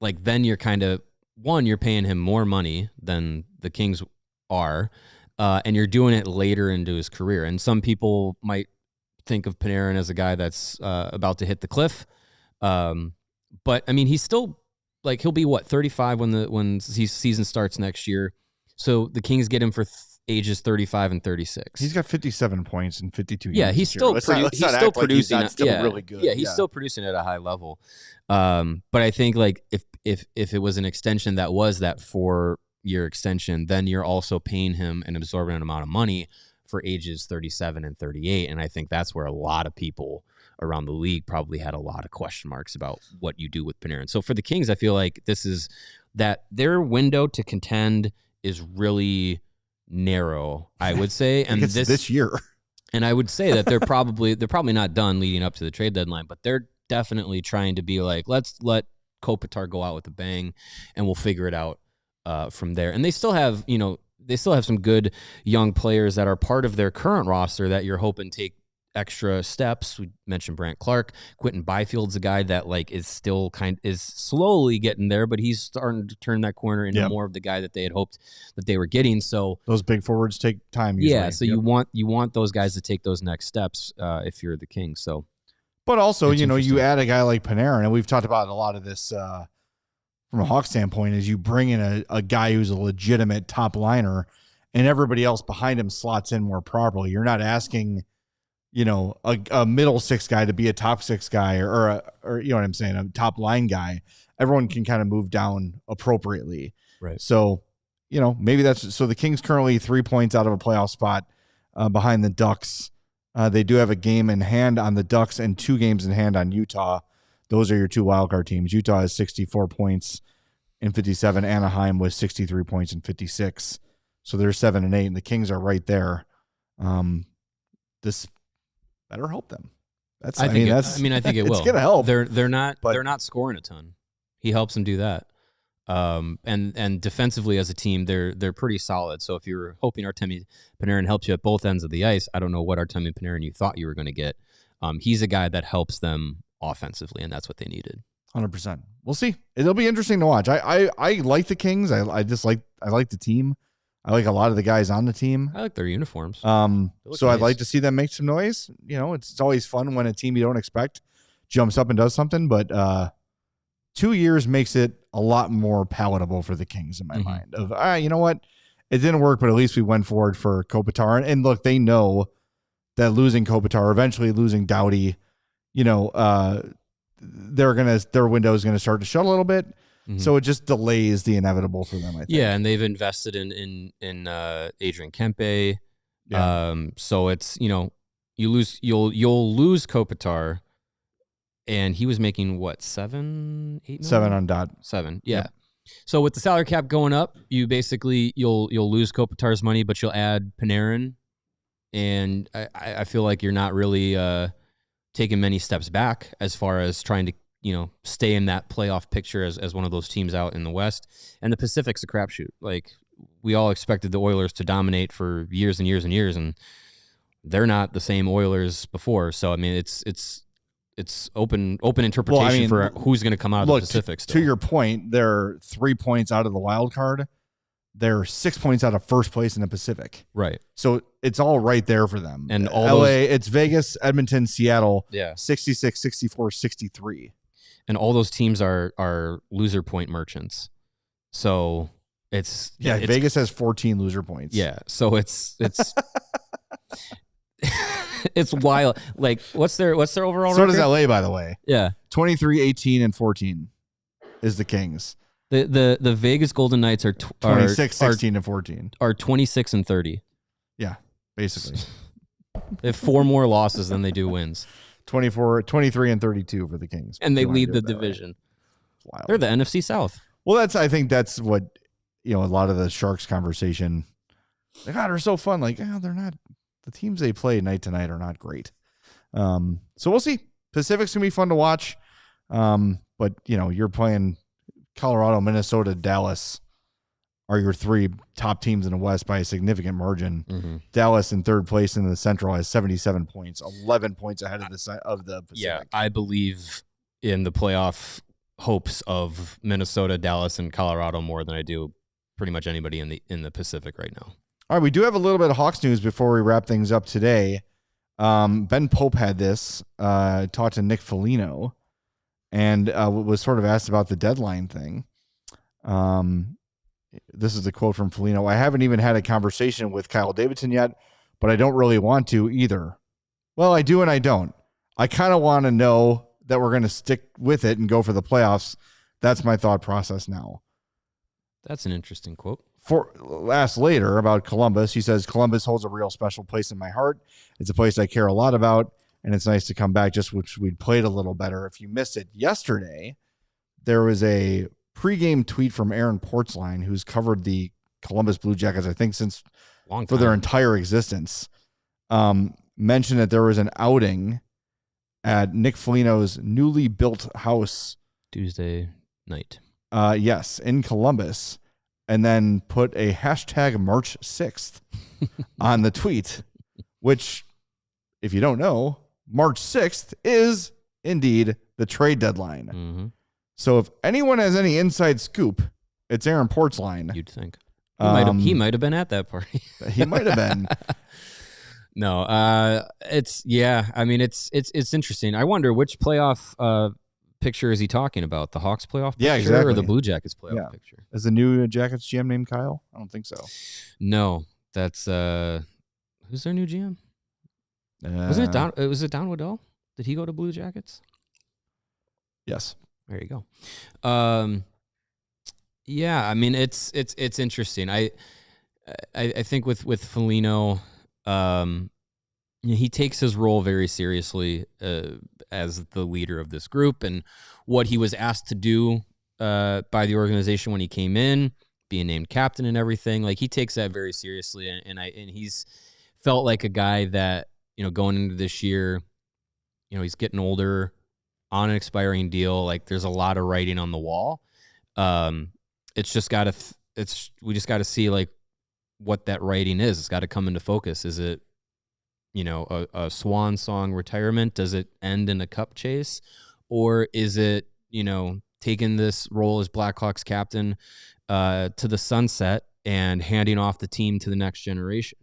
[SPEAKER 2] Like then you're kind of you're paying him more money than the Kings are, and you're doing it later into his career. And some people might think of Panarin as a guy that's about to hit the cliff. But I mean, he's still like he'll be 35 when season starts next year. So the Kings get him for ages 35 and 36.
[SPEAKER 1] He's got 57 points in 52 games.
[SPEAKER 2] Yeah, he's still producing.
[SPEAKER 1] He's still really good.
[SPEAKER 2] Yeah, he's still producing at a high level. But I think like if it was an extension that was that 4-year extension, then you're also paying him an absorbent amount of money for ages 37 and 38. And I think that's where a lot of people around the league probably had a lot of question marks about what you do with Panarin. So for the Kings, I feel like this is that their window to contend is really narrow, I would say. And
[SPEAKER 1] this year.
[SPEAKER 2] And I would say that they're probably not done leading up to the trade deadline, but they're definitely trying to be like, let's let Kopitar go out with a bang and we'll figure it out from there. And they still have some good young players that are part of their current roster that you're hoping take extra steps. We mentioned Brandt Clark. Quentin Byfield's a guy that like is slowly getting there, but he's starting to turn that corner into more of the guy that they had hoped that they were getting. So
[SPEAKER 1] those big forwards take time usually.
[SPEAKER 2] Yeah, so you want those guys to take those next steps if you're the Kings. So,
[SPEAKER 1] but also, you add a guy like Panarin, and we've talked about a lot of this from a Hawks standpoint, is you bring in a guy who's a legitimate top liner, and everybody else behind him slots in more properly. You're not asking a middle 6 guy to be a top 6 guy or you know what I'm saying, a top line guy. Everyone can kind of move down appropriately.
[SPEAKER 2] Right.
[SPEAKER 1] So, maybe so the Kings currently 3 points out of a playoff spot behind the Ducks. They do have a game in hand on the Ducks and 2 games in hand on Utah. Those are your 2 wildcard teams. Utah has 64 points in 57. Anaheim was 63 points in 56. So they're 7 and 8, and the Kings are right there. This better help them.
[SPEAKER 2] I think it will.
[SPEAKER 1] It's gonna help.
[SPEAKER 2] They're not scoring a ton. He helps them do that. And defensively as a team, they're pretty solid. So if you're hoping Artemi Panarin helps you at both ends of the ice, I don't know what Artemi Panarin you thought you were going to get. He's a guy that helps them offensively, and that's what they needed.
[SPEAKER 1] 100%. We'll see. It'll be interesting to watch. I like the Kings. I like the team. I like a lot of the guys on the team.
[SPEAKER 2] I like their uniforms.
[SPEAKER 1] So
[SPEAKER 2] nice.
[SPEAKER 1] I'd like to see them make some noise. It's always fun when a team you don't expect jumps up and does something, but 2 years makes it a lot more palatable for the Kings in my mind. Of you know what? It didn't work, but at least we went forward for Kopitar. And look, they know that losing Kopitar, eventually losing Doughty, their window is gonna start to shut a little bit. So it just delays the inevitable for them, I think.
[SPEAKER 2] Yeah, and they've invested in Adrian Kempe. Yeah. So it's you'll lose Kopitar, and he was making what, 7, 8 million?
[SPEAKER 1] 7 on dot.
[SPEAKER 2] 7. Yeah.
[SPEAKER 1] Yep.
[SPEAKER 2] So with the salary cap going up, you basically you'll lose Kopitar's money, but you'll add Panarin, and I feel like you're not really taking many steps back as far as trying to stay in that playoff picture as one of those teams out in the West. And the Pacific's a crapshoot. Like, we all expected the Oilers to dominate for years and years and years, and they're not the same Oilers before. So, I mean, it's open interpretation for who's going to come out of the Pacific still.
[SPEAKER 1] To your point, they're 3 points out of the wild card. They're 6 points out of first place in the Pacific.
[SPEAKER 2] Right.
[SPEAKER 1] So it's all right there for them.
[SPEAKER 2] And all
[SPEAKER 1] LA, it's Vegas, Edmonton, Seattle, 66, 64, 63.
[SPEAKER 2] And all those teams are loser point merchants. So it's
[SPEAKER 1] Vegas has 14 loser points.
[SPEAKER 2] Yeah. So it's it's wild. Like, what's their overall record?
[SPEAKER 1] So does LA, by the way.
[SPEAKER 2] Yeah.
[SPEAKER 1] 23, 18, and 14 is the Kings.
[SPEAKER 2] The Vegas Golden Knights are
[SPEAKER 1] 26, 16, and 14.
[SPEAKER 2] Are 26 and 30.
[SPEAKER 1] Yeah, basically.
[SPEAKER 2] They have 4 more losses than they do wins.
[SPEAKER 1] 23 and 32 for the Kings.
[SPEAKER 2] And they lead the division.
[SPEAKER 1] Wild.
[SPEAKER 2] They're the NFC South.
[SPEAKER 1] Well, I think that's what, a lot of the Sharks conversation, they're so fun. Like, they're not, the teams they play night to night are not great. So we'll see. Pacific's going to be fun to watch. But, you're playing Colorado, Minnesota, Dallas are your 3 top teams in the West by a significant margin. Mm-hmm. Dallas in third place in the Central has 77 points, 11 points ahead of the Pacific.
[SPEAKER 2] Yeah, I believe in the playoff hopes of Minnesota, Dallas, and Colorado more than I do pretty much anybody in the Pacific right now.
[SPEAKER 1] All right, we do have a little bit of Hawks news before we wrap things up today. Ben Pope had this, talked to Nick Foligno, and was sort of asked about the deadline thing. This is the quote from Foligno. I haven't even had a conversation with Kyle Davidson yet, but I don't really want to either. Well, I do and I don't. I kind of want to know that we're going to stick with it and go for the playoffs. That's my thought process now.
[SPEAKER 2] That's an interesting quote.
[SPEAKER 1] Asked later about Columbus, he says, Columbus holds a real special place in my heart. It's a place I care a lot about, and it's nice to come back, just which we'd played a little better. If you missed it yesterday, there was a pregame tweet from Aaron Portzline, who's covered the Columbus Blue Jackets, I think, since for their entire existence, mentioned that there was an outing at Nick Foligno's newly built house
[SPEAKER 2] Tuesday night.
[SPEAKER 1] Yes, in Columbus, and then put a hashtag March 6th on the tweet, which, if you don't know, March 6th is indeed the trade deadline.
[SPEAKER 2] Mm-hmm.
[SPEAKER 1] So if anyone has any inside scoop, it's Aaron Portzline.
[SPEAKER 2] You'd think. He might have been at that party.
[SPEAKER 1] He might have been.
[SPEAKER 2] No, it's interesting. I wonder which playoff picture is he talking about? The Hawks playoff picture,
[SPEAKER 1] exactly,
[SPEAKER 2] or the Blue Jackets playoff picture?
[SPEAKER 1] Is the new Jackets GM named Kyle? I don't think so.
[SPEAKER 2] No, that's who's their new GM? Wasn't it Don? Was it Don Waddell? Did he go to Blue Jackets?
[SPEAKER 1] Yes.
[SPEAKER 2] There you go. Yeah, I mean it's interesting. I think with Foligno, he takes his role very seriously as the leader of this group, and what he was asked to do by the organization when he came in, being named captain and everything. Like, he takes that very seriously, and he's felt like a guy that, going into this year, he's getting older, on an expiring deal. Like, there's a lot of writing on the wall. It's just got to, we just got to see like what that writing is. It's got to come into focus. Is it, a swan song retirement? Does it end in a cup chase? Or is it, taking this role as Blackhawks captain to the sunset and handing off the team to the next generation?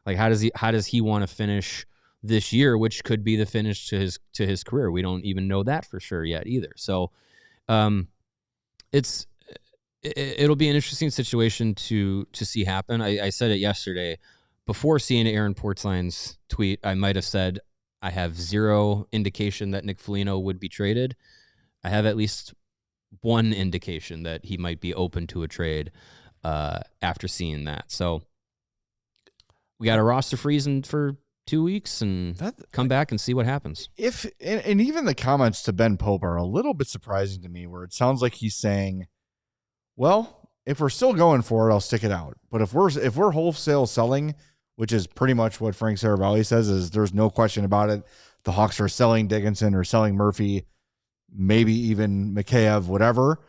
[SPEAKER 2] Like, how does he want to finish this year, which could be the finish to his career? We don't even know that for sure yet either. So it'll be an interesting situation to see happen. I said it yesterday. Before seeing Aaron Portzline's tweet, I might have said I have zero indication that Nick Foligno would be traded. I have at least one indication that he might be open to a trade after seeing that. So we got a roster freezing for 2 weeks and come back and see what happens.
[SPEAKER 1] And even the comments to Ben Pope are a little bit surprising to me, where it sounds like he's saying, well, if we're still going for it, I'll stick it out. But if we're wholesale selling, which is pretty much what Frank Saravalli says, is there's no question about it, the Hawks are selling Dickinson or selling Murphy, maybe even Mikheyev, whatever.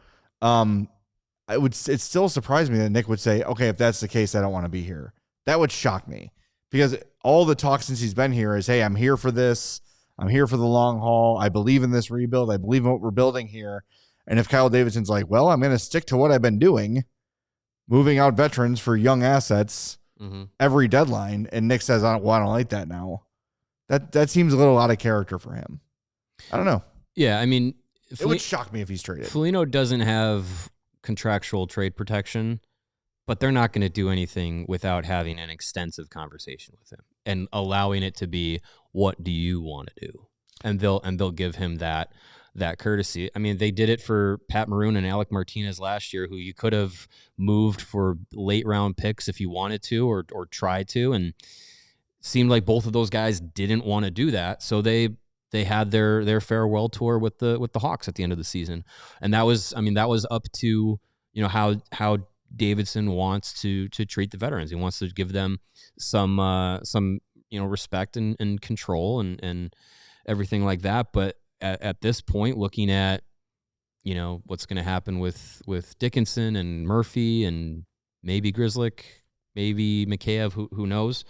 [SPEAKER 1] It still surprised me that Nick would say, okay, if that's the case, I don't want to be here. That would shock me because all the talk since he's been here is, hey, I'm here for this. I'm here for the long haul. I believe in this rebuild. I believe in what we're building here. And if Kyle Davidson's like, well, I'm going to stick to what I've been doing, moving out veterans for young assets every deadline, and Nick says, I don't like that now. That seems a little out of character for him. I don't know.
[SPEAKER 2] Yeah, I mean,
[SPEAKER 1] it would shock me if he's traded.
[SPEAKER 2] Foligno doesn't have contractual trade protection, but they're not going to do anything without having an extensive conversation with him and allowing it to be, what do you want to do? And they'll give him that courtesy. I mean, they did it for Pat Maroon and Alec Martinez last year, who you could have moved for late round picks if you wanted to or tried to, and seemed like both of those guys didn't want to do that. So they had their farewell tour with the Hawks at the end of the season. And that was up to, how Davidson wants to treat the veterans. He wants to give them some respect and control and everything like that. But at this point, looking at, what's going to happen with Dickinson and Murphy and maybe Grzelcyk, maybe Mikheyev, who knows?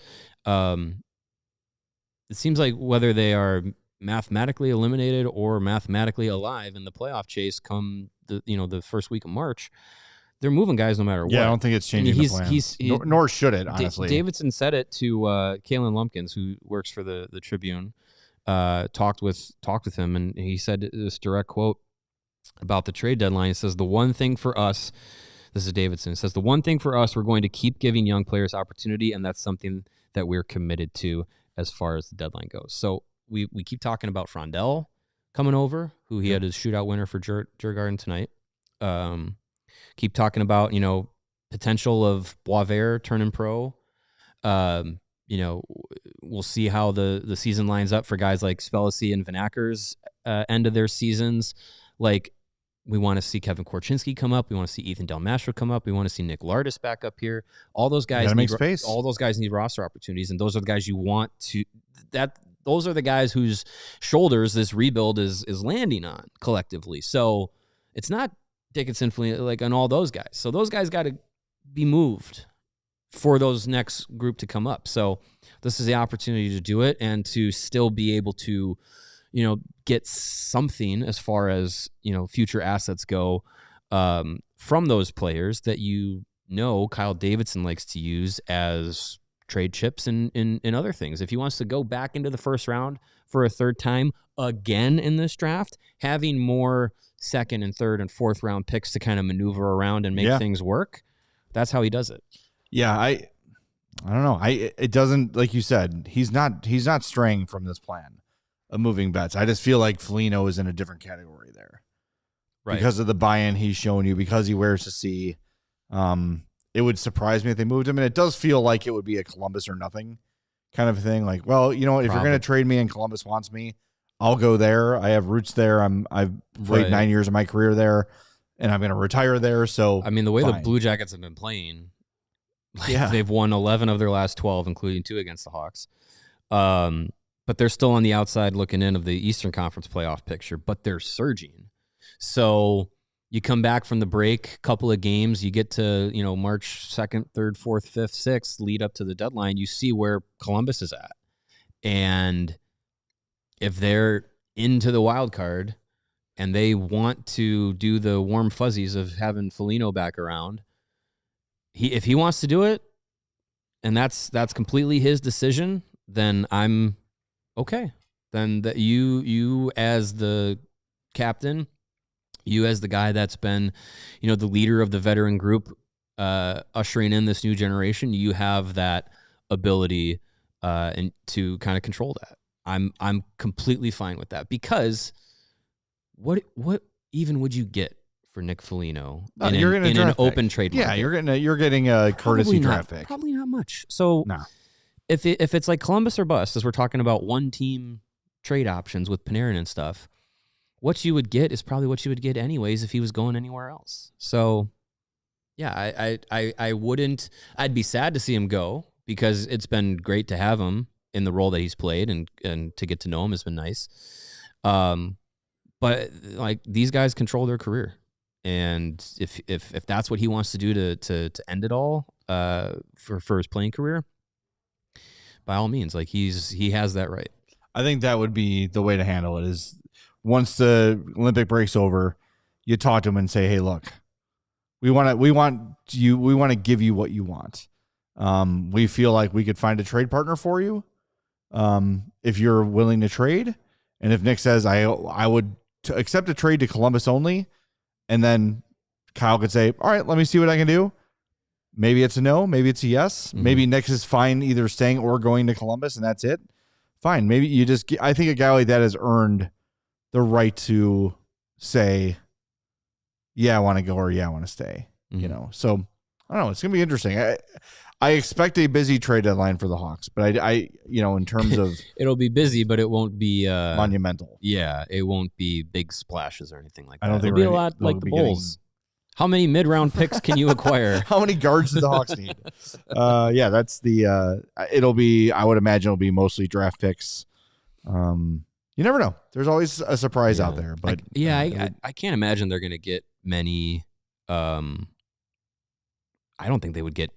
[SPEAKER 2] It seems like whether they are mathematically eliminated or mathematically alive in the playoff chase come the first week of March, they're moving guys no matter what.
[SPEAKER 1] Yeah, I don't think it's changing the plan. Nor should it, honestly.
[SPEAKER 2] Davidson said it to Kalen Lumpkins, who works for the Tribune, talked with him, and he said this direct quote about the trade deadline. He says, the one thing for us, this is Davidson, it says, the one thing for us, we're going to keep giving young players opportunity, and that's something that we're committed to as far as the deadline goes. So we keep talking about Frondell coming over, who he had his shootout winner for Djurgården tonight. Keep talking about, potential of Boisvert turning pro. We'll see how the season lines up for guys like Spellacy and Van Acker's end of their seasons. Like, we want to see Kevin Korchinski come up. We want to see Ethan Del Mastro come up. We want to see Nick Lardis back up here. All those guys
[SPEAKER 1] need space.
[SPEAKER 2] All those guys need roster opportunities, and those are the guys you want to. Those are the guys whose shoulders this rebuild is landing on collectively. So it's not Dickinson, and all those guys. So those guys got to be moved for those next group to come up. So this is the opportunity to do it and to still be able to, get something as far as, future assets go from those players that Kyle Davidson likes to use as trade chips and other things. If he wants to go back into the first round for a third time again in this draft, having more second and third and fourth round picks to kind of maneuver around and make things work, that's how he does it.
[SPEAKER 1] Yeah, I don't know. It doesn't, like you said, he's not straying from this plan of moving bets. I just feel like Foligno is in a different category there. Right. Because of the buy-in he's shown you, because he wears the C. It would surprise me if they moved him, and it does feel like it would be a Columbus or nothing kind of thing. Like, well, if you're going to trade me and Columbus wants me, I'll go there. I have roots there. I've played 9 years of my career there, and I'm going to retire there. So,
[SPEAKER 2] I mean, the way the Blue Jackets have been playing, they've won 11 of their last 12, including 2 against the Hawks. But they're still on the outside looking in of the Eastern Conference playoff picture, but they're surging. So you come back from the break, couple of games, you get to, March 2nd, 3rd, 4th, 5th, 6th, lead up to the deadline, you see where Columbus is at. And if they're into the wild card and they want to do the warm fuzzies of having Foligno back around, if he wants to do it, and that's completely his decision, then I'm okay. Then that you as the captain, you as the guy that's been, the leader of the veteran group, ushering in this new generation, you have that ability and to kind of control that. I'm completely fine with that, because what even would you get for Nick Foligno in an open trade market?
[SPEAKER 1] Yeah, you're getting a courtesy draft pick.
[SPEAKER 2] Probably not much. So no. If it's like Columbus or bust, as we're talking about one team trade options with Panarin and stuff, what you would get is probably what you would get anyways if he was going anywhere else. So yeah, I wouldn't. I'd be sad to see him go, because it's been great to have him in the role that he's played, and to get to know him has been nice. But like these guys control their career. And if that's what he wants to do to end it all for his playing career, by all means, like he has that right.
[SPEAKER 1] I think that would be the way to handle it. Is once the Olympic break's over, you talk to him and say, "Hey, look, we want to give you what you want. We feel like we could find a trade partner for you, if you're willing to trade." And if Nick says, "I would accept a trade to Columbus only," and then Kyle could say, "All right, let me see what I can do." Maybe it's a no. Maybe it's a yes. Mm-hmm. Maybe Nick is fine either staying or going to Columbus, and that's it. Fine. Maybe you just – I think a guy like that has earned the right to say, yeah, I want to go or yeah, I want to stay. Mm-hmm. You know, so I don't know. It's going to be interesting. I expect a busy trade deadline for the Hawks, but I in terms of –
[SPEAKER 2] it'll be busy, but it won't be
[SPEAKER 1] monumental.
[SPEAKER 2] Yeah, it won't be big splashes or anything like that.
[SPEAKER 1] I don't think
[SPEAKER 2] it'll be a lot like the Bulls. How many mid-round picks can you acquire?
[SPEAKER 1] How many guards do the Hawks need? Yeah, that's the it'll be, I would imagine it'll be mostly draft picks. You never know. There's always a surprise out there, but
[SPEAKER 2] I can't imagine they're going to get many I don't think they would get,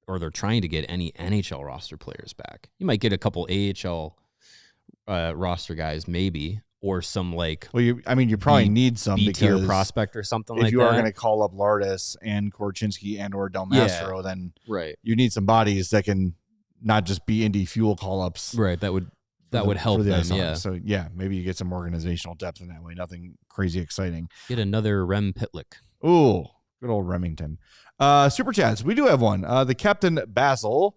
[SPEAKER 2] or they're trying to get any NHL roster players back. You might get a couple AHL roster guys maybe. Or some like,
[SPEAKER 1] well, you probably need some
[SPEAKER 2] B-tier prospect or something like that.
[SPEAKER 1] If you are going to call up Lardis and Korchinski and or Del Mastro, then you need some bodies that can not just be indie fuel call ups.
[SPEAKER 2] Right. That would help them. Yeah.
[SPEAKER 1] So yeah, maybe you get some organizational depth in that way. Nothing crazy exciting.
[SPEAKER 2] Get another Rem Pitlick.
[SPEAKER 1] Ooh, good old Remington. Super chats. We do have one. The Captain Basil.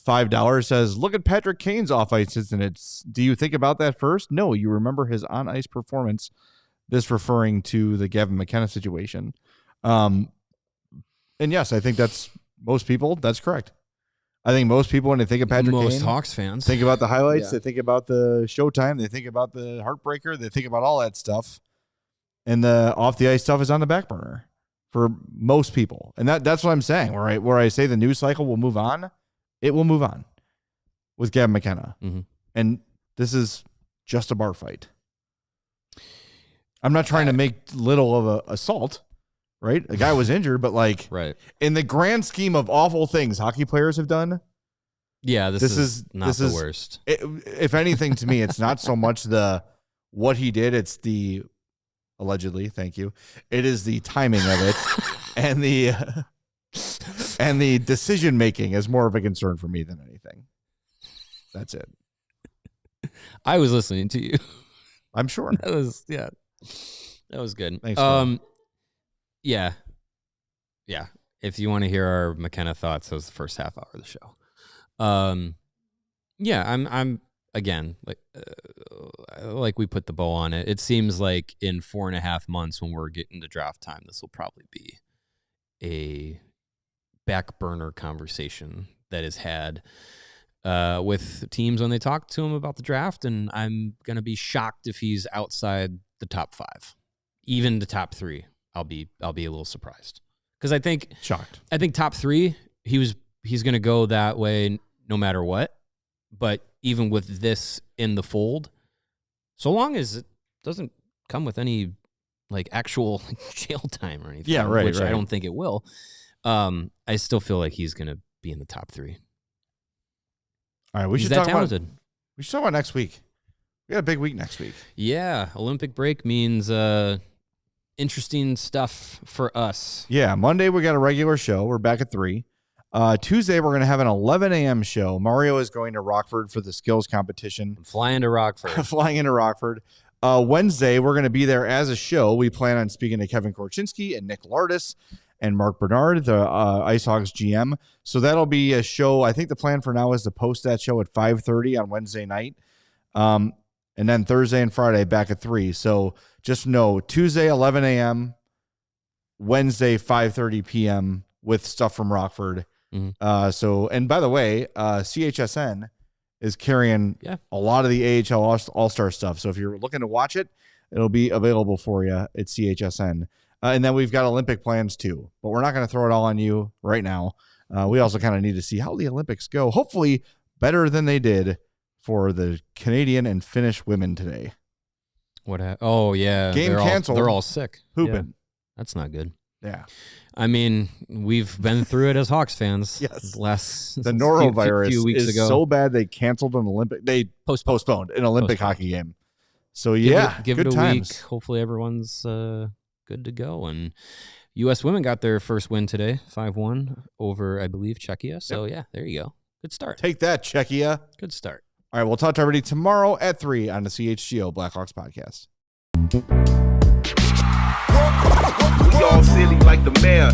[SPEAKER 1] $5 says, look at Patrick Kane's off-ice incidents. Do you think about that first? No, you remember his on-ice performance. This referring to the Gavin McKenna situation. And yes, I think that's most people. That's correct. I think most people, when they think of Patrick Kane,
[SPEAKER 2] most Hawks fans
[SPEAKER 1] think about the highlights. Yeah. They think about the Showtime. They think about the heartbreaker. They think about all that stuff. And the off-the-ice stuff is on the back burner for most people. And that's what I'm saying. Where I say the news cycle will move on. It will move on with Gavin McKenna. Mm-hmm. And this is just a bar fight. I'm not trying to make little of a assault, right? The guy was injured, but like in the grand scheme of awful things hockey players have done.
[SPEAKER 2] Yeah, this is not the worst.
[SPEAKER 1] If anything, to me, it's not so much what he did. It's the allegedly, thank you. It is the timing of it and the decision making is more of a concern for me than anything. That's it.
[SPEAKER 2] I was listening to you.
[SPEAKER 1] I'm sure.
[SPEAKER 2] That was good.
[SPEAKER 1] Thanks.
[SPEAKER 2] Yeah. If you want to hear our McKenna thoughts, that was the first half hour of the show. I'm again like we put the bow on it. It seems like in 4.5 months when we're getting to draft time, this will probably be a back burner conversation that is had with teams when they talk to him about the draft, and I'm gonna be shocked if he's outside the top 5, even the top 3. I'll be a little surprised because I think top 3 he's gonna go that way no matter what. But even with this in the fold, so long as it doesn't come with any like actual jail time or anything, which I don't think it will. I still feel like he's going to be in the top 3.
[SPEAKER 1] All right, we should talk about next week. We got a big week next week.
[SPEAKER 2] Yeah, Olympic break means interesting stuff for us.
[SPEAKER 1] Yeah, Monday we got a regular show. We're back at 3. Tuesday we're going to have an 11 a.m. show. Mario is going to Rockford for the skills competition.
[SPEAKER 2] I'm flying to Rockford.
[SPEAKER 1] Flying into Rockford. Wednesday we're going to be there as a show. We plan on speaking to Kevin Korchinski and Nick Lardis and Mark Bernard, the Ice Hawks GM. So that'll be a show. I think the plan for now is to post that show at 5:30 on Wednesday night. And then Thursday and Friday back at 3. So just know Tuesday, 11 a.m., Wednesday, 5:30 p.m. with stuff from Rockford. Mm-hmm. And by the way, CHSN is carrying a lot of the AHL All-Star stuff. So if you're looking to watch it, it'll be available for you at CHSN. And then we've got Olympic plans too, but we're not going to throw it all on you right now. We also kind of need to see how the Olympics go. Hopefully better than they did for the Canadian and Finnish women today.
[SPEAKER 2] Oh yeah,
[SPEAKER 1] Game canceled.
[SPEAKER 2] They're all sick.
[SPEAKER 1] Hooping.
[SPEAKER 2] Yeah. That's not good.
[SPEAKER 1] Yeah.
[SPEAKER 2] I mean, we've been through it as Hawks fans.
[SPEAKER 1] Yes.
[SPEAKER 2] The
[SPEAKER 1] norovirus
[SPEAKER 2] few weeks
[SPEAKER 1] is
[SPEAKER 2] ago.
[SPEAKER 1] so bad they canceled an Olympic. They postponed an Olympic hockey game. So yeah,
[SPEAKER 2] give
[SPEAKER 1] good
[SPEAKER 2] it a
[SPEAKER 1] times.
[SPEAKER 2] week. Hopefully everyone's good to go. And U.S. women got their first win today, 5-1 over, I believe, Czechia. So yeah, there you go. Good start.
[SPEAKER 1] Take that, Czechia.
[SPEAKER 2] Good start.
[SPEAKER 1] All right, we'll talk to everybody tomorrow at 3 on the CHGO Blackhawks podcast.
[SPEAKER 3] We all silly like the mayor.